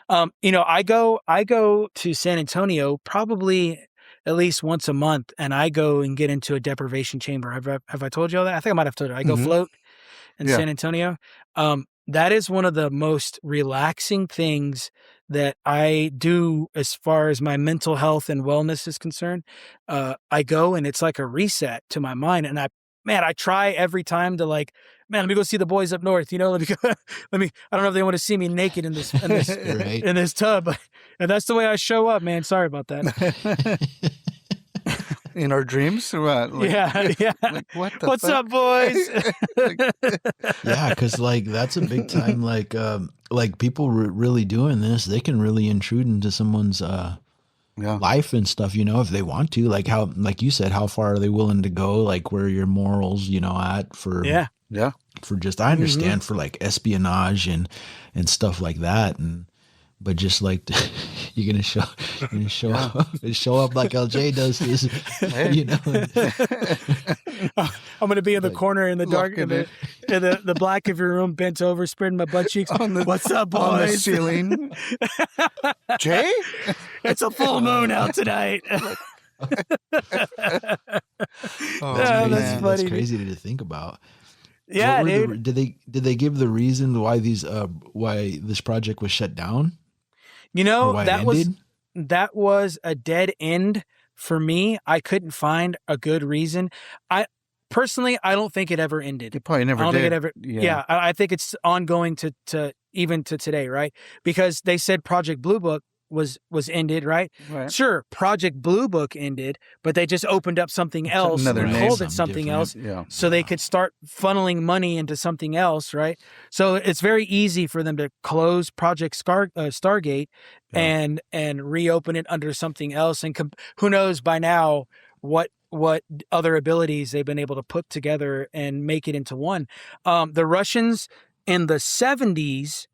I go to San Antonio probably at least once a month, and I go and get into a deprivation chamber. Have I told you all that? I think I might have told you. I go float in San Antonio. That is one of the most relaxing things that I do as far as my mental health and wellness is concerned. I go, and it's like a reset to my mind, and I try every time to let me go see the boys up north. Let me go. I don't know if they want to see me naked in this right. in this tub, and that's the way I show up, man. Sorry about that. In our dreams, or what? Yeah. Like, What's up, boys? Yeah, because that's a big time. Like people really doing this, they can really intrude into someone's life and stuff, if they want to, like you said, how far are they willing to go, like where your morals, at for for just, I understand for like espionage and stuff like that, but just like you're gonna show up like LJ does his, I'm gonna be in the corner in the dark, in the black of your room, bent over, spreading my butt cheeks. What's up, boys? On the ceiling. Jay, it's a full moon out tonight. That's funny. That's crazy to think about. Yeah, dude. Did they give the reason why this project was shut down? That was a dead end for me. I couldn't find a good reason. I don't think it ever ended. It probably never did. Think it ever. Yeah, I think it's ongoing to even to today, right? Because they said Project Blue Book was ended, right? Sure, Project Blue Book ended, but they just opened up something else and called it something else, so they could start funneling money into something else, right? So it's very easy for them to close Project Stargate and reopen it under something else, and who knows by now what other abilities they've been able to put together and make it into one. The Russians in the 70s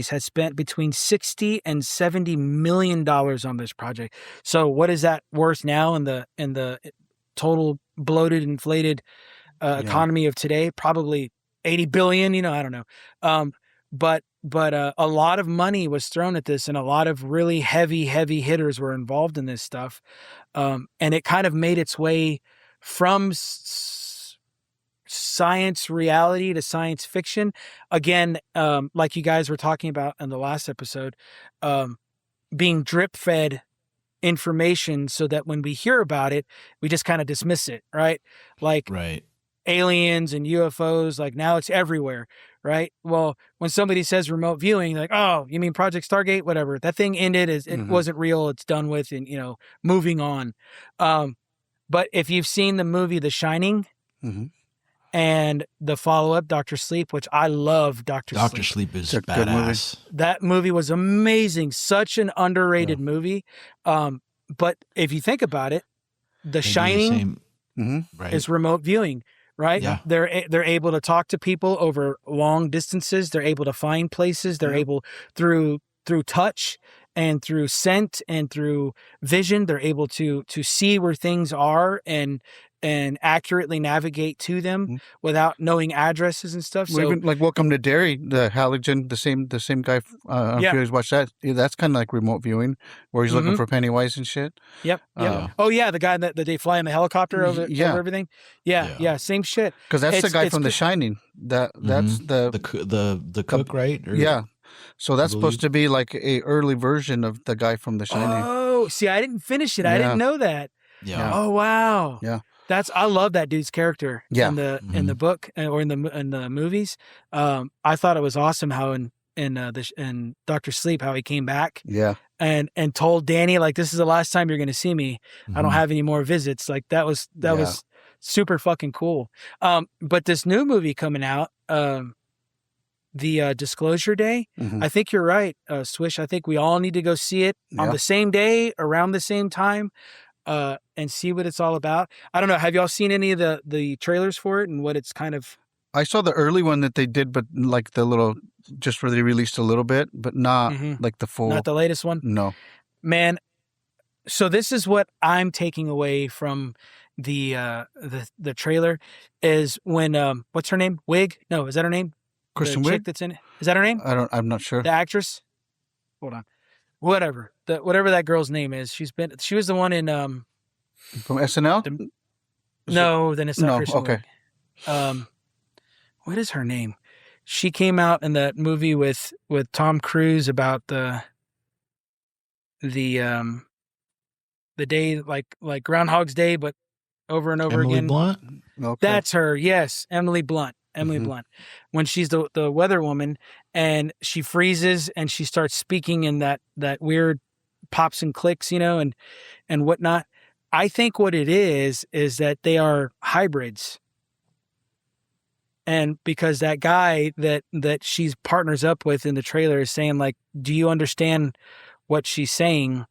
had spent between $60 and $70 million on this project. So what is that worth now in the total bloated, inflated economy of today? Probably 80 billion. I don't know. But a lot of money was thrown at this, and a lot of really heavy hitters were involved in this stuff. And it kind of made its way from science reality to science fiction. Again, like you guys were talking about in the last episode, being drip fed information so that when we hear about it, we just kind of dismiss it, right? Like aliens and UFOs, like now it's everywhere, right? Well, when somebody says remote viewing, like, oh, you mean Project Stargate, whatever, that thing ended, it wasn't real, it's done with, and moving on. But if you've seen the movie The Shining, and the follow-up, Dr. Sleep, which I love. Dr. Sleep is It's a good badass. That movie was amazing. Such an underrated movie. But if you think about it, The Shining Right. is remote viewing, right? Yeah. They're able to talk to people over long distances. They're able to find places. They're able through touch and through scent and through vision. They're able to see where things are and accurately navigate to them without knowing addresses and stuff. So even like Welcome to Derry, the Halligan, the same guy. I'm sure you watched that. Yeah, that's kind of like remote viewing, where he's looking for Pennywise and shit. Yep. Oh yeah, the guy that they fly in the helicopter over everything. Yeah, same shit. Because that's the guy from The Shining. That's the cook, right? Or, yeah. So that's supposed to be like a early version of the guy from The Shining. Oh, see, I didn't finish it. I didn't know that. Yeah. Oh wow. Yeah. I love that dude's character in the book or in the movies. I thought it was awesome how in Dr. Sleep how he came back. Yeah. And told Danny, like, this is the last time you're going to see me. I don't have any more visits. Like that was super fucking cool. But this new movie coming out, the Disclosure Day, I think you're right, Swish. I think we all need to go see it on the same day, around the same time, and see what it's all about. I don't know. Have y'all seen any of the trailers for it and what it's kind of? I saw the early one that they did, but like the little, just where they released a little bit, but not like the full. Not the latest one? No. Man, so this is what I'm taking away from the trailer is when, what's her name? Wig? No, is that her name? Kristen Wiig? Wiig? That's in it. Is that her name? I'm not sure. The actress? Hold on. Whatever. Whatever that girl's name is. She was the one in, from SNL? No, then it's not No, Kristen okay. Wiig. What is her name? She came out in that movie with Tom Cruise about the day like Groundhog's Day, but over and over Emily again. Blunt? Okay. That's her. Yes, Emily Blunt. Blunt. When she's the weather woman and she freezes and she starts speaking in that weird pops and clicks, and whatnot. I think what it is that they are hybrids. And because that guy that she's partners up with in the trailer is saying, like, do you understand what she's saying?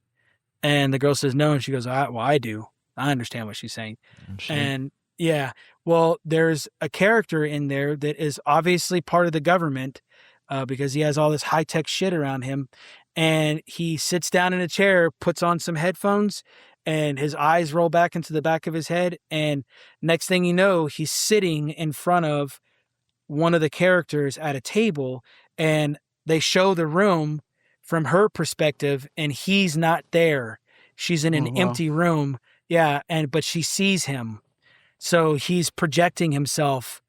And the girl says no. And she goes, well, I do. I understand what she's saying. And yeah, well, there's a character in there that is obviously part of the government because he has all this high tech shit around him. And he sits down in a chair, puts on some headphones, and his eyes roll back into the back of his head. And next thing you know, he's sitting in front of one of the characters at a table, and they show the room from her perspective, and he's not there. She's in an empty room. Yeah. But she sees him. So he's projecting himself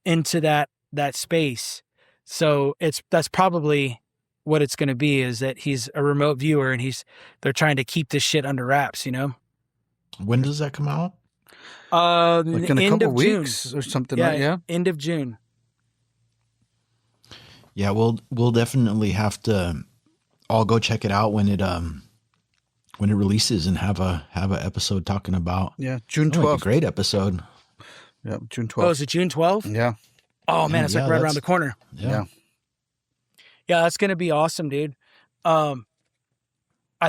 into that space. So that's probably what it's going to be, is that he's a remote viewer and they're trying to keep this shit under wraps, When does that come out? Like in a end couple of weeks June. or something. End of June. Yeah, we'll definitely have to all go check it out when it releases and have a episode talking about. Yeah, June 12th. Great episode. Yeah, June 12th. Oh, is it June 12th? Yeah. Oh man, it's like right around the corner. Yeah. Yeah, that's gonna be awesome, dude. I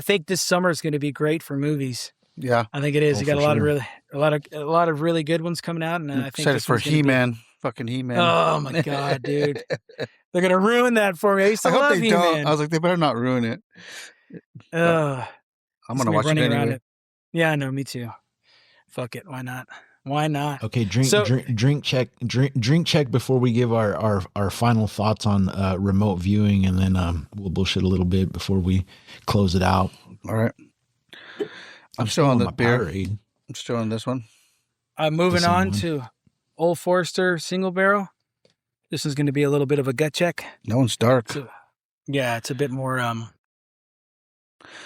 think this summer is gonna be great for movies. Yeah, I think it is. Oh, You got sure. a lot of really good ones coming out, and I think excited for He-Man. Fucking He-Man. Oh my god, dude! They're gonna ruin that for me. I used to love hope they He-Man. don't. I was like, they better not ruin it. I'm gonna watch it anyway. Yeah, I know. Me too. Fuck it. Why not? Why not? Okay, drink check before we give our final thoughts on remote viewing, and then we'll bullshit a little bit before we close it out. All right. I'm still on the beer. Powerade. I'm still on this one. Moving on to Old Forester Single Barrel. This is going to be a little bit of a gut check. That one's dark. It's a bit more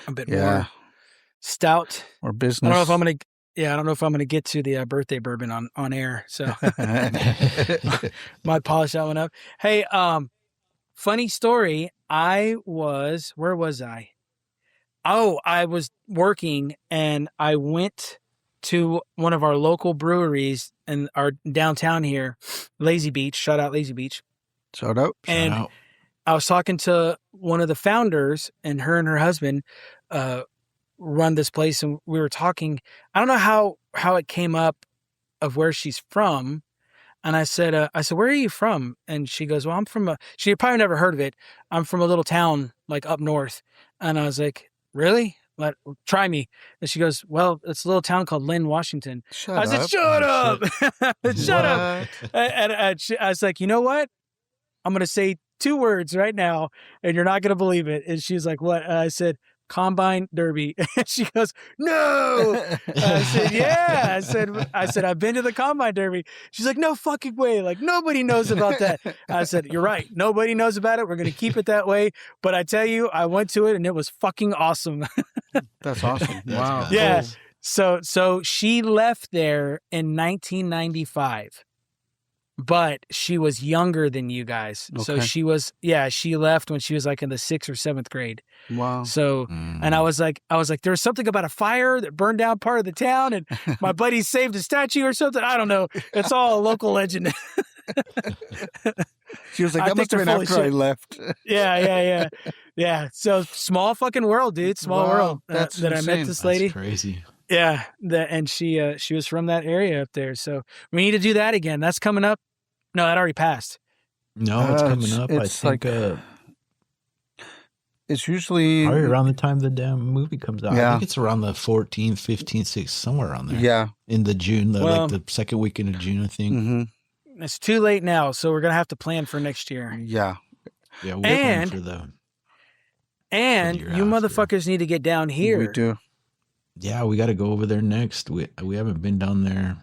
more stout Or business. I don't know if I'm gonna get to the birthday bourbon on air. So might polish that one up. Hey, funny story. Where was I? Oh, I was working and I went to one of our local breweries in our downtown here, Lazy Beach. Shout out Lazy Beach. Shout out. And Shout out. I was talking to one of the founders, and her husband run this place, and we were talking. I don't know how it came up of where she's from. And I said, where are you from? And she goes, well, I'm from she probably never heard of it. I'm from a little town like up north. And I was like, really? Try me. And she goes, well, it's a little town called Lynn, Washington. I said, shut up. Shut up. And I was like, you know what? I'm going to say 2 words right now, and you're not going to believe it. And she's like, what? And I said, Combine Derby. And she goes, no. I said, yeah. I said, I've been to the Combine Derby. She's like, no fucking way. Like, nobody knows about that. I said, you're right. Nobody knows about it. We're going to keep it that way. But I tell you, I went to it and it was fucking awesome. That's awesome. Wow. Yeah. So she left there in 1995. But she was younger than you guys. Okay. So she left when she was like in the 6th or 7th grade. Wow. So, and I was like, there was something about a fire that burned down part of the town, and my buddy saved a statue or something. I don't know. It's all a local legend. She was like, that must have been after I left. Yeah. So small fucking world, dude. Small world. That's that I met this lady. That's crazy. Yeah. And she was from that area up there. So we need to do that again. That's coming up. No, that already passed. No, it's coming up. I think it's usually probably around the time the damn movie comes out. I think it's around the 14th, 15th, 16th, somewhere around there. Yeah. In the June, like the second weekend of June, I think. Mm-hmm. It's too late now, so we're going to have to plan for next year. Yeah. Yeah, we'll plan for the... And you motherfuckers need to get down here. We do. Yeah, we got to go over there next. We haven't been down there.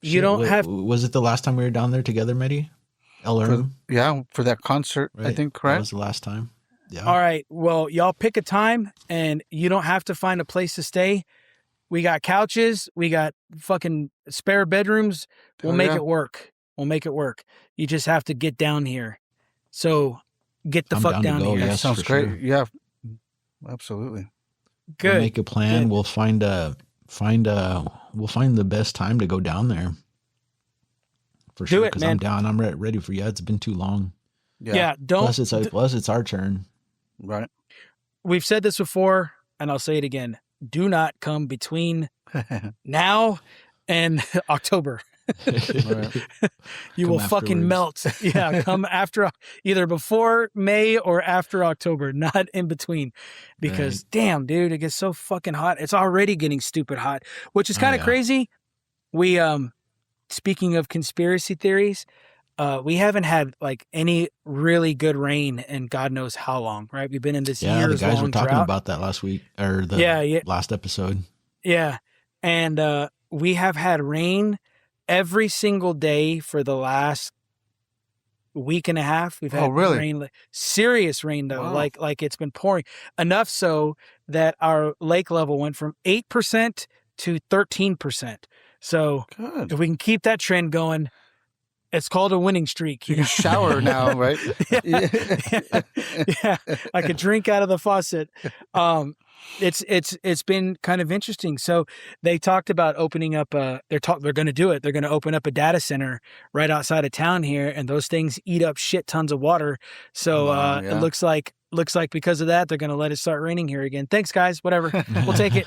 Was it the last time we were down there together, Medi? For that concert, right. I think, correct? That was the last time. Yeah. All right. Well, y'all pick a time, and you don't have to find a place to stay. We got couches. We got fucking spare bedrooms. We'll make it work. You just have to get down here. So get the fuck down here. That sounds great. Sure. Yeah, absolutely. Good. We'll make a plan. Good. We'll find the best time to go down there. For sure, because I'm down. I'm ready for you. It's been too long. Yeah. Plus, it's our turn. Right. We've said this before, and I'll say it again. Do not come between now and October. You will fucking melt. Yeah, come after, either before May or after October, not in between. Because damn, dude, it gets so fucking hot. It's already getting stupid hot, which is kind of crazy. We speaking of conspiracy theories, we haven't had like any really good rain in God knows how long, right? We've been in this years long drought. The guys were talking about that last week or the last episode. Yeah, and we have had rain every single day for the last week and a half. We've had rain, serious rain though. Wow. Like it's been pouring enough so that our lake level went from 8% to 13%. So if we can keep that trend going, it's called a winning streak. You can shower now, right? Yeah. I could drink out of the faucet. It's been kind of interesting. So they talked about opening up they're going to do it. They're going to open up a data center right outside of town here, and those things eat up shit tons of water. So it looks like because of that, they're going to let it start raining here again. Thanks, guys. Whatever. We'll take it.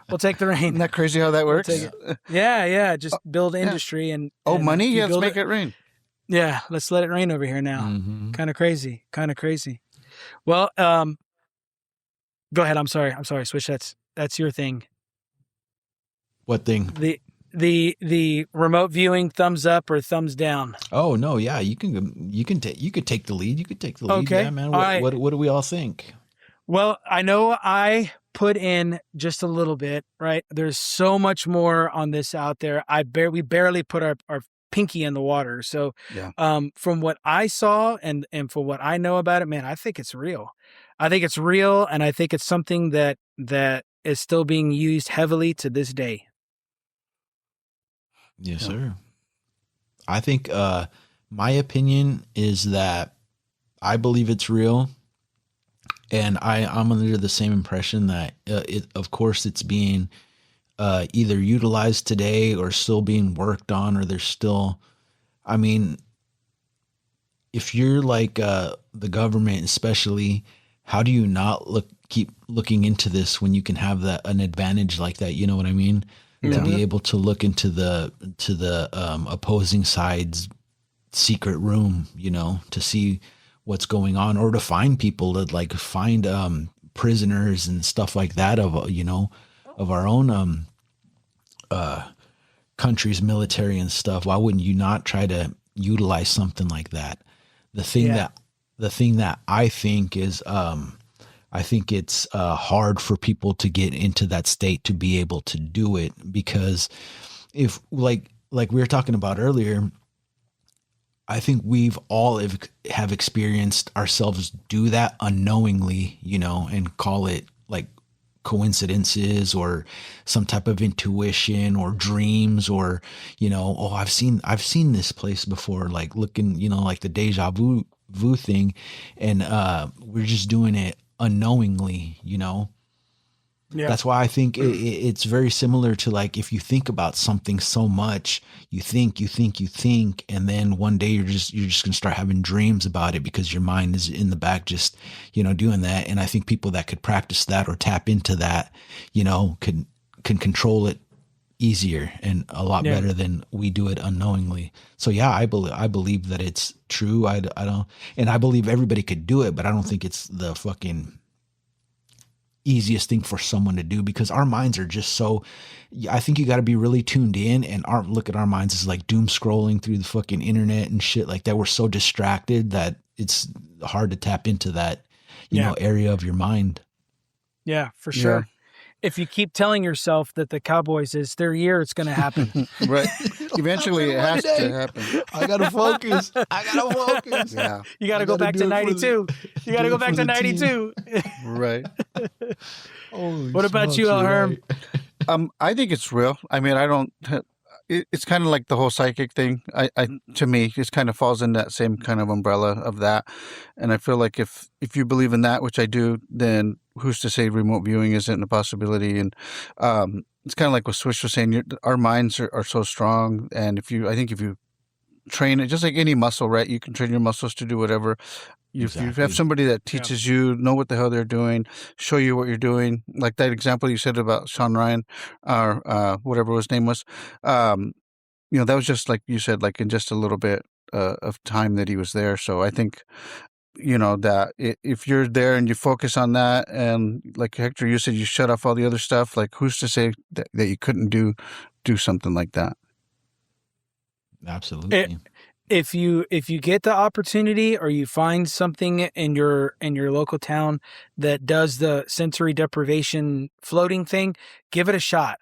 We'll take the rain. Isn't that crazy how that works? Yeah. Just build industry and money. Yeah, let's make it rain. Yeah, let's let it rain over here now. Mm-hmm. Kind of crazy. Well, go ahead. I'm sorry. Swish. That's your thing. What thing? The remote viewing, thumbs up or thumbs down. Oh no, yeah, you could take the lead. You could take the lead. Okay, yeah, man. What do we all think? Well, I know I put in just a little bit. Right, there's so much more on this out there. We barely put our pinky in the water. So, from what I saw and from what I know about it, man, I think it's real. And I think it's something that is still being used heavily to this day. Yes, sir. I think my opinion is that I believe it's real, and I'm under the same impression that of course it's being either utilized today or still being worked on, or there's still, I mean, if you're like the government, especially, how do you not keep looking into this when you can have an advantage like that? You know what I mean? To be able to look into the opposing side's secret room, to see what's going on, or to find people, to like find prisoners and stuff like that of of our own country's military and stuff. Why wouldn't you not try to utilize something like that? The thing that I think is I think it's hard for people to get into that state to be able to do it, because if like we were talking about earlier, I think we've all have experienced ourselves do that unknowingly, and call it like coincidences or some type of intuition or dreams, or oh, I've seen this place before, like looking, like the deja vu thing, and we're just doing it unknowingly. That's why I think it's very similar to, like, if you think about something so much, you think, and then one day you're just gonna start having dreams about it because your mind is in the back just doing that. And I think people that could practice that or tap into that can control it easier and a lot better than we do it unknowingly. So yeah, I believe that it's true. I don't, and I believe everybody could do it, but I don't think it's the fucking easiest thing for someone to do, because our minds are just so, I think you got to be really tuned in, and look at our minds as like doom scrolling through the fucking internet and shit like that. We're so distracted that it's hard to tap into that, area of your mind. Yeah, for sure. Yeah. If you keep telling yourself that the Cowboys is their year, it's going to happen. Right. Eventually it has to happen. I got to focus. Yeah. You got to go back to 92. You got to go back to 92. Right. What about you, Herm? Right. I think it's real. I mean, it's kind of like the whole psychic thing. To me, it kind of falls in that same kind of umbrella of that. And I feel like if you believe in that, which I do, then who's to say remote viewing isn't a possibility? And it's kind of like what Swish was saying. Our minds are so strong, and if you train it, just like any muscle, right? You can train your muscles to do whatever. If you have somebody that teaches you, know what the hell they're doing, show you what you're doing, like that example you said about Sean Ryan, or whatever his name was, that was just like you said, like in just a little bit of time that he was there. So I think, that if you're there and you focus on that, and like Hector, you said you shut off all the other stuff, like who's to say that you couldn't do something like that? Absolutely. If you get the opportunity, or you find something in your local town that does the sensory deprivation floating thing, give it a shot.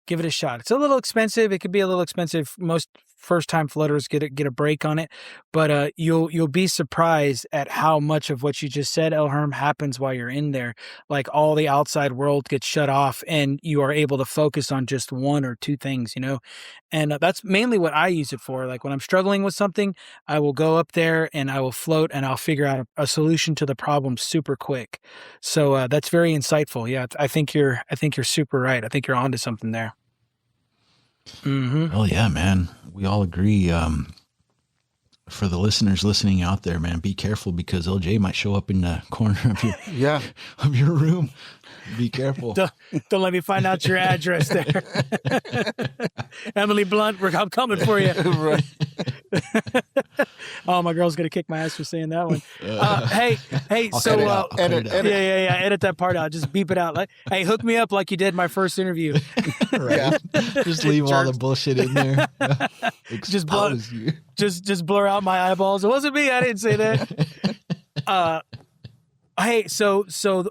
It's a little expensive. It could be a little expensive. Most first-time floaters get a break on it, but you'll be surprised at how much of what you just said, Elherm, happens while you're in there. Like all the outside world gets shut off, and you are able to focus on just one or two things, And that's mainly what I use it for. Like when I'm struggling with something, I will go up there and I will float, and I'll figure out a solution to the problem super quick. So that's very insightful. Yeah, I think you're super right. I think you're onto something there. Mm-hmm. Oh yeah, man. We all agree. For the listeners listening out there, man, be careful, because LJ might show up in the corner of your of your room. Be careful. Don't let me find out your address there. Emily Blunt, I'm coming for you. Right. Oh, my girl's gonna kick my ass for saying that one. Hey, I'll so edit. Edit that part out. Just beep it out. Like, hey, hook me up like you did my first interview. Right. Just leave all the bullshit in there. Just blur out my eyeballs. It wasn't me. I didn't say that. Hey, so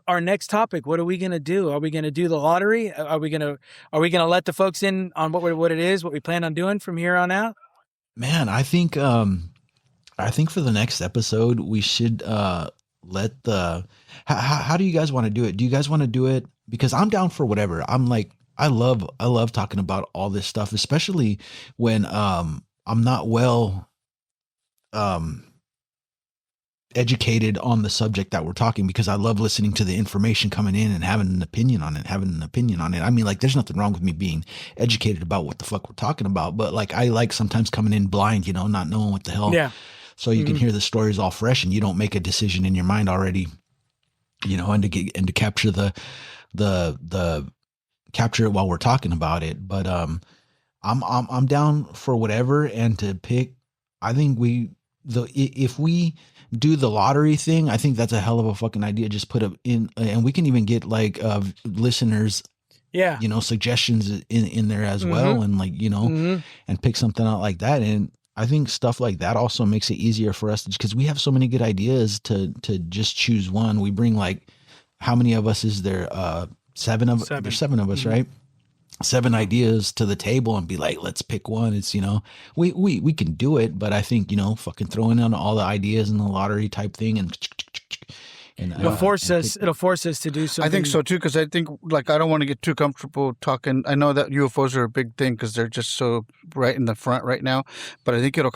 our next topic, what are we gonna do? Are we gonna do the lottery? Are we gonna let the folks in on what it is, what we plan on doing from here on out? Man, I think for the next episode we should let the how do you guys want to do it? Do you guys want to do it? Because I'm down for whatever. I'm like, I love talking about all this stuff, especially when I'm not well educated on the subject that we're talking, because I love listening to the information coming in and having an opinion on it. I mean, like, there's nothing wrong with me being educated about what the fuck we're talking about, but like, I like sometimes coming in blind, not knowing what the hell. Yeah. So you can hear the stories all fresh, and you don't make a decision in your mind already, and to capture the capture it while we're talking about it. But I'm down for whatever, and to pick. I think if we do the lottery thing, I think that's a hell of a fucking idea. Just put it in, and we can even get like listeners, suggestions in there as well, and like and pick something out like that. And I think stuff like that also makes it easier for us, because we have so many good ideas to just choose one. We bring, like, how many of us is there? Seven of us, right? 7 ideas to the table and be like, let's pick one. It's, we can do it, but I think, fucking throwing in all the ideas in the lottery type thing and it'll force us to do something. I think so too, because I think, like, I don't want to get too comfortable talking. I know that UFOs are a big thing because they're just so right in the front right now, but I think it'll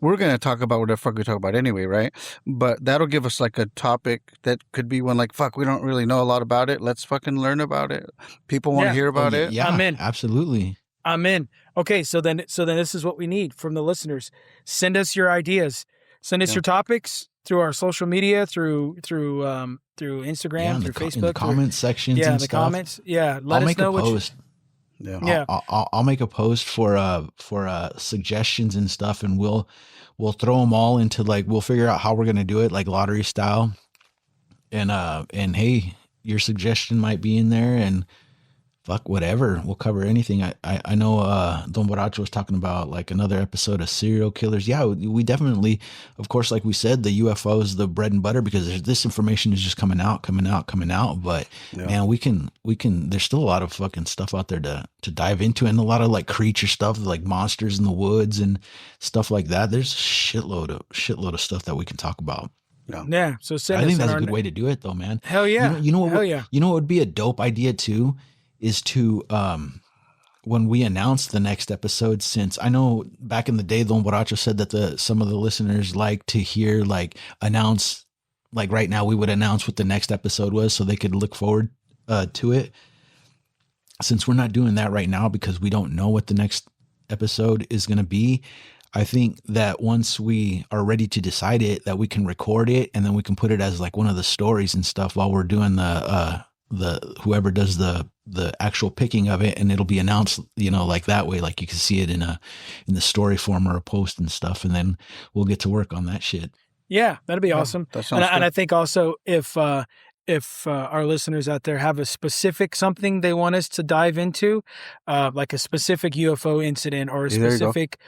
we're going to talk about whatever fuck we talk about anyway, right? But that'll give us like a topic that could be one, like, fuck, we don't really know a lot about it. Let's fucking learn about it. People want to hear about it. Yeah, I'm in. Absolutely. I'm in. Okay, so then this is what we need from the listeners. Send us your ideas. Send us your topics through our social media, through Instagram, through Facebook, in the comment sections. Yeah, and the stuff. comments. Yeah, let I'll us make know a post. I'll make a post for suggestions and stuff, and we'll throw them all into, like, we'll figure out how we're gonna do it, like lottery style. And hey, your suggestion might be in there, and fuck, whatever, we'll cover anything. I know Don Borracho was talking about, like, another episode of serial killers. Yeah, we definitely, of course, like we said, the UFO is the bread and butter, because this information is just coming out. But man, we can. There's still a lot of fucking stuff out there to dive into, and a lot of, like, creature stuff, like monsters in the woods and stuff like that. There's a shitload of stuff that we can talk about. Yeah. So I think that's a good way to do it, though, man. Hell yeah. You know what? Hell yeah. You know what would be a dope idea too, is to when we announce the next episode, since I know back in the day, Don Borracho said that some of the listeners like to hear, like, announce, like right now we would announce what the next episode was so they could look forward to it. Since we're not doing that right now because we don't know what the next episode is going to be, I think that once we are ready to decide it, that we can record it, and then we can put it as like one of the stories and stuff while we're doing the whoever does the actual picking of it, and it'll be announced, like that way, like you can see it in the story form or a post and stuff, and then we'll get to work on that shit. Yeah, that'd be awesome. That sounds good. And I think also if our listeners out there have a specific something they want us to dive into, like a specific UFO incident or a specific,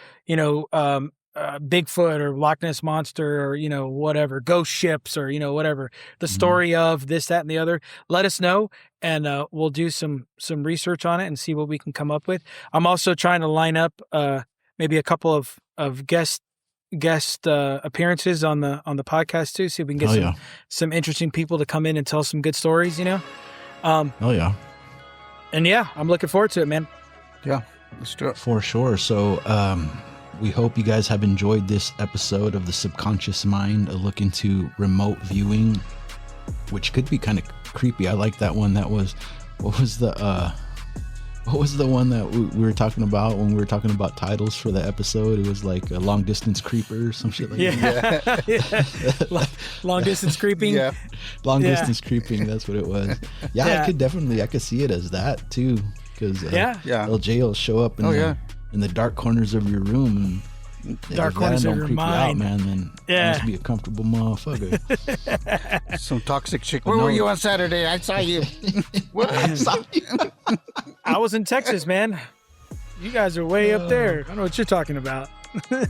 Bigfoot or Loch Ness Monster or, whatever, ghost ships or, whatever, the story of this, that, and the other, let us know. And we'll do some research on it and see what we can come up with. I'm also trying to line up maybe a couple of guest appearances on the podcast too, see if we can get some interesting people to come in and tell some good stories, Oh yeah. And yeah, I'm looking forward to it, man. Yeah, let's do it. For sure. So we hope you guys have enjoyed this episode of The Subconscious Mind, a look into remote viewing, which could be kind of creepy. I like that one. That was, what was the one that we were talking about when we were talking about titles for the episode? It was like a long distance creeper or some shit like that. Yeah. Long distance creeping. Yeah. Long distance creeping. That's what it was. Yeah. I could see it as that too. Because LJ will show up in the dark corners of your room. And dark corners of your mind. You out, man, then it must be a comfortable motherfucker. Some toxic chick. Where were you on Saturday? I saw you. What? I saw you. I was in Texas, man. You guys are way up there. I don't know what you're talking about.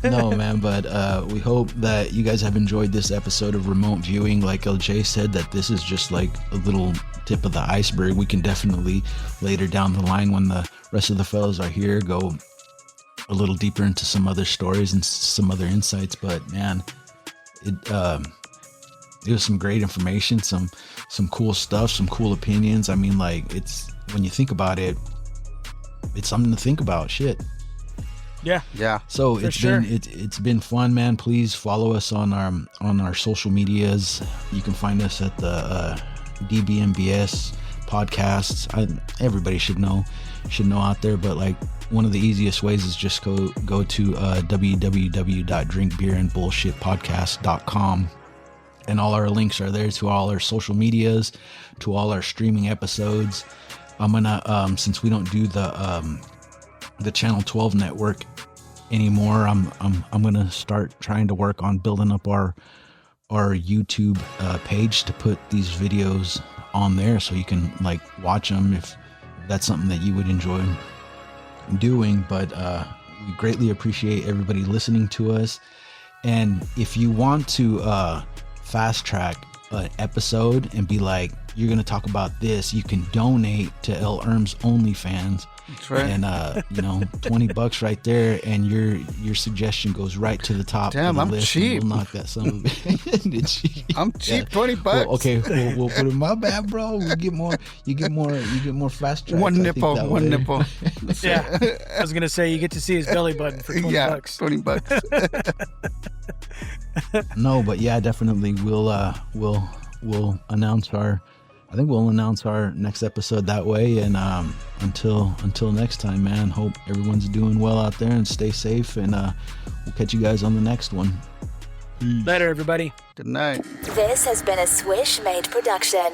No, man, but we hope that you guys have enjoyed this episode of remote viewing. Like LJ said, that this is just like a little tip of the iceberg. We can definitely later down the line, when the rest of the fellows are here, go a little deeper into some other stories and some other insights. But man, it was some great information, some cool stuff, some cool opinions. I mean, like, it's, when you think about it, it's something to think about. Shit. Yeah. So For it's been fun, man. Please follow us on our social medias. You can find us at the DBMBS podcasts. Everybody should know out there, but like one of the easiest ways is just go to www.drinkbeerandbullshitpodcast.com, and all our links are there to all our social medias, to all our streaming episodes. I'm gonna since we don't do the Channel 12 network anymore, I'm gonna start trying to work on building up our YouTube page to put these videos on there, so you can like watch them if that's something that you would enjoy doing. But we greatly appreciate everybody listening to us, and if you want to fast track an episode and be like, you're gonna talk about this, you can donate to El Erm's OnlyFans. That's right. And $20 right there, and your suggestion goes right to the top. Damn, of the I'm list, cheap. We'll knock that son of a I'm cheap. Yeah. $20. Well, okay, we'll put it. My bad, bro. We get more. You get more fast tracks. One I think, nipple. that One way. nipple. Yeah. I was gonna say you get to see his belly button for $20. Yeah, $20. No, but yeah, definitely we'll announce our. I think we'll announce our next episode that way. And until next time, man, hope everyone's doing well out there and stay safe. And we'll catch you guys on the next one. Later, everybody. Good night. This has been a Swish Made production.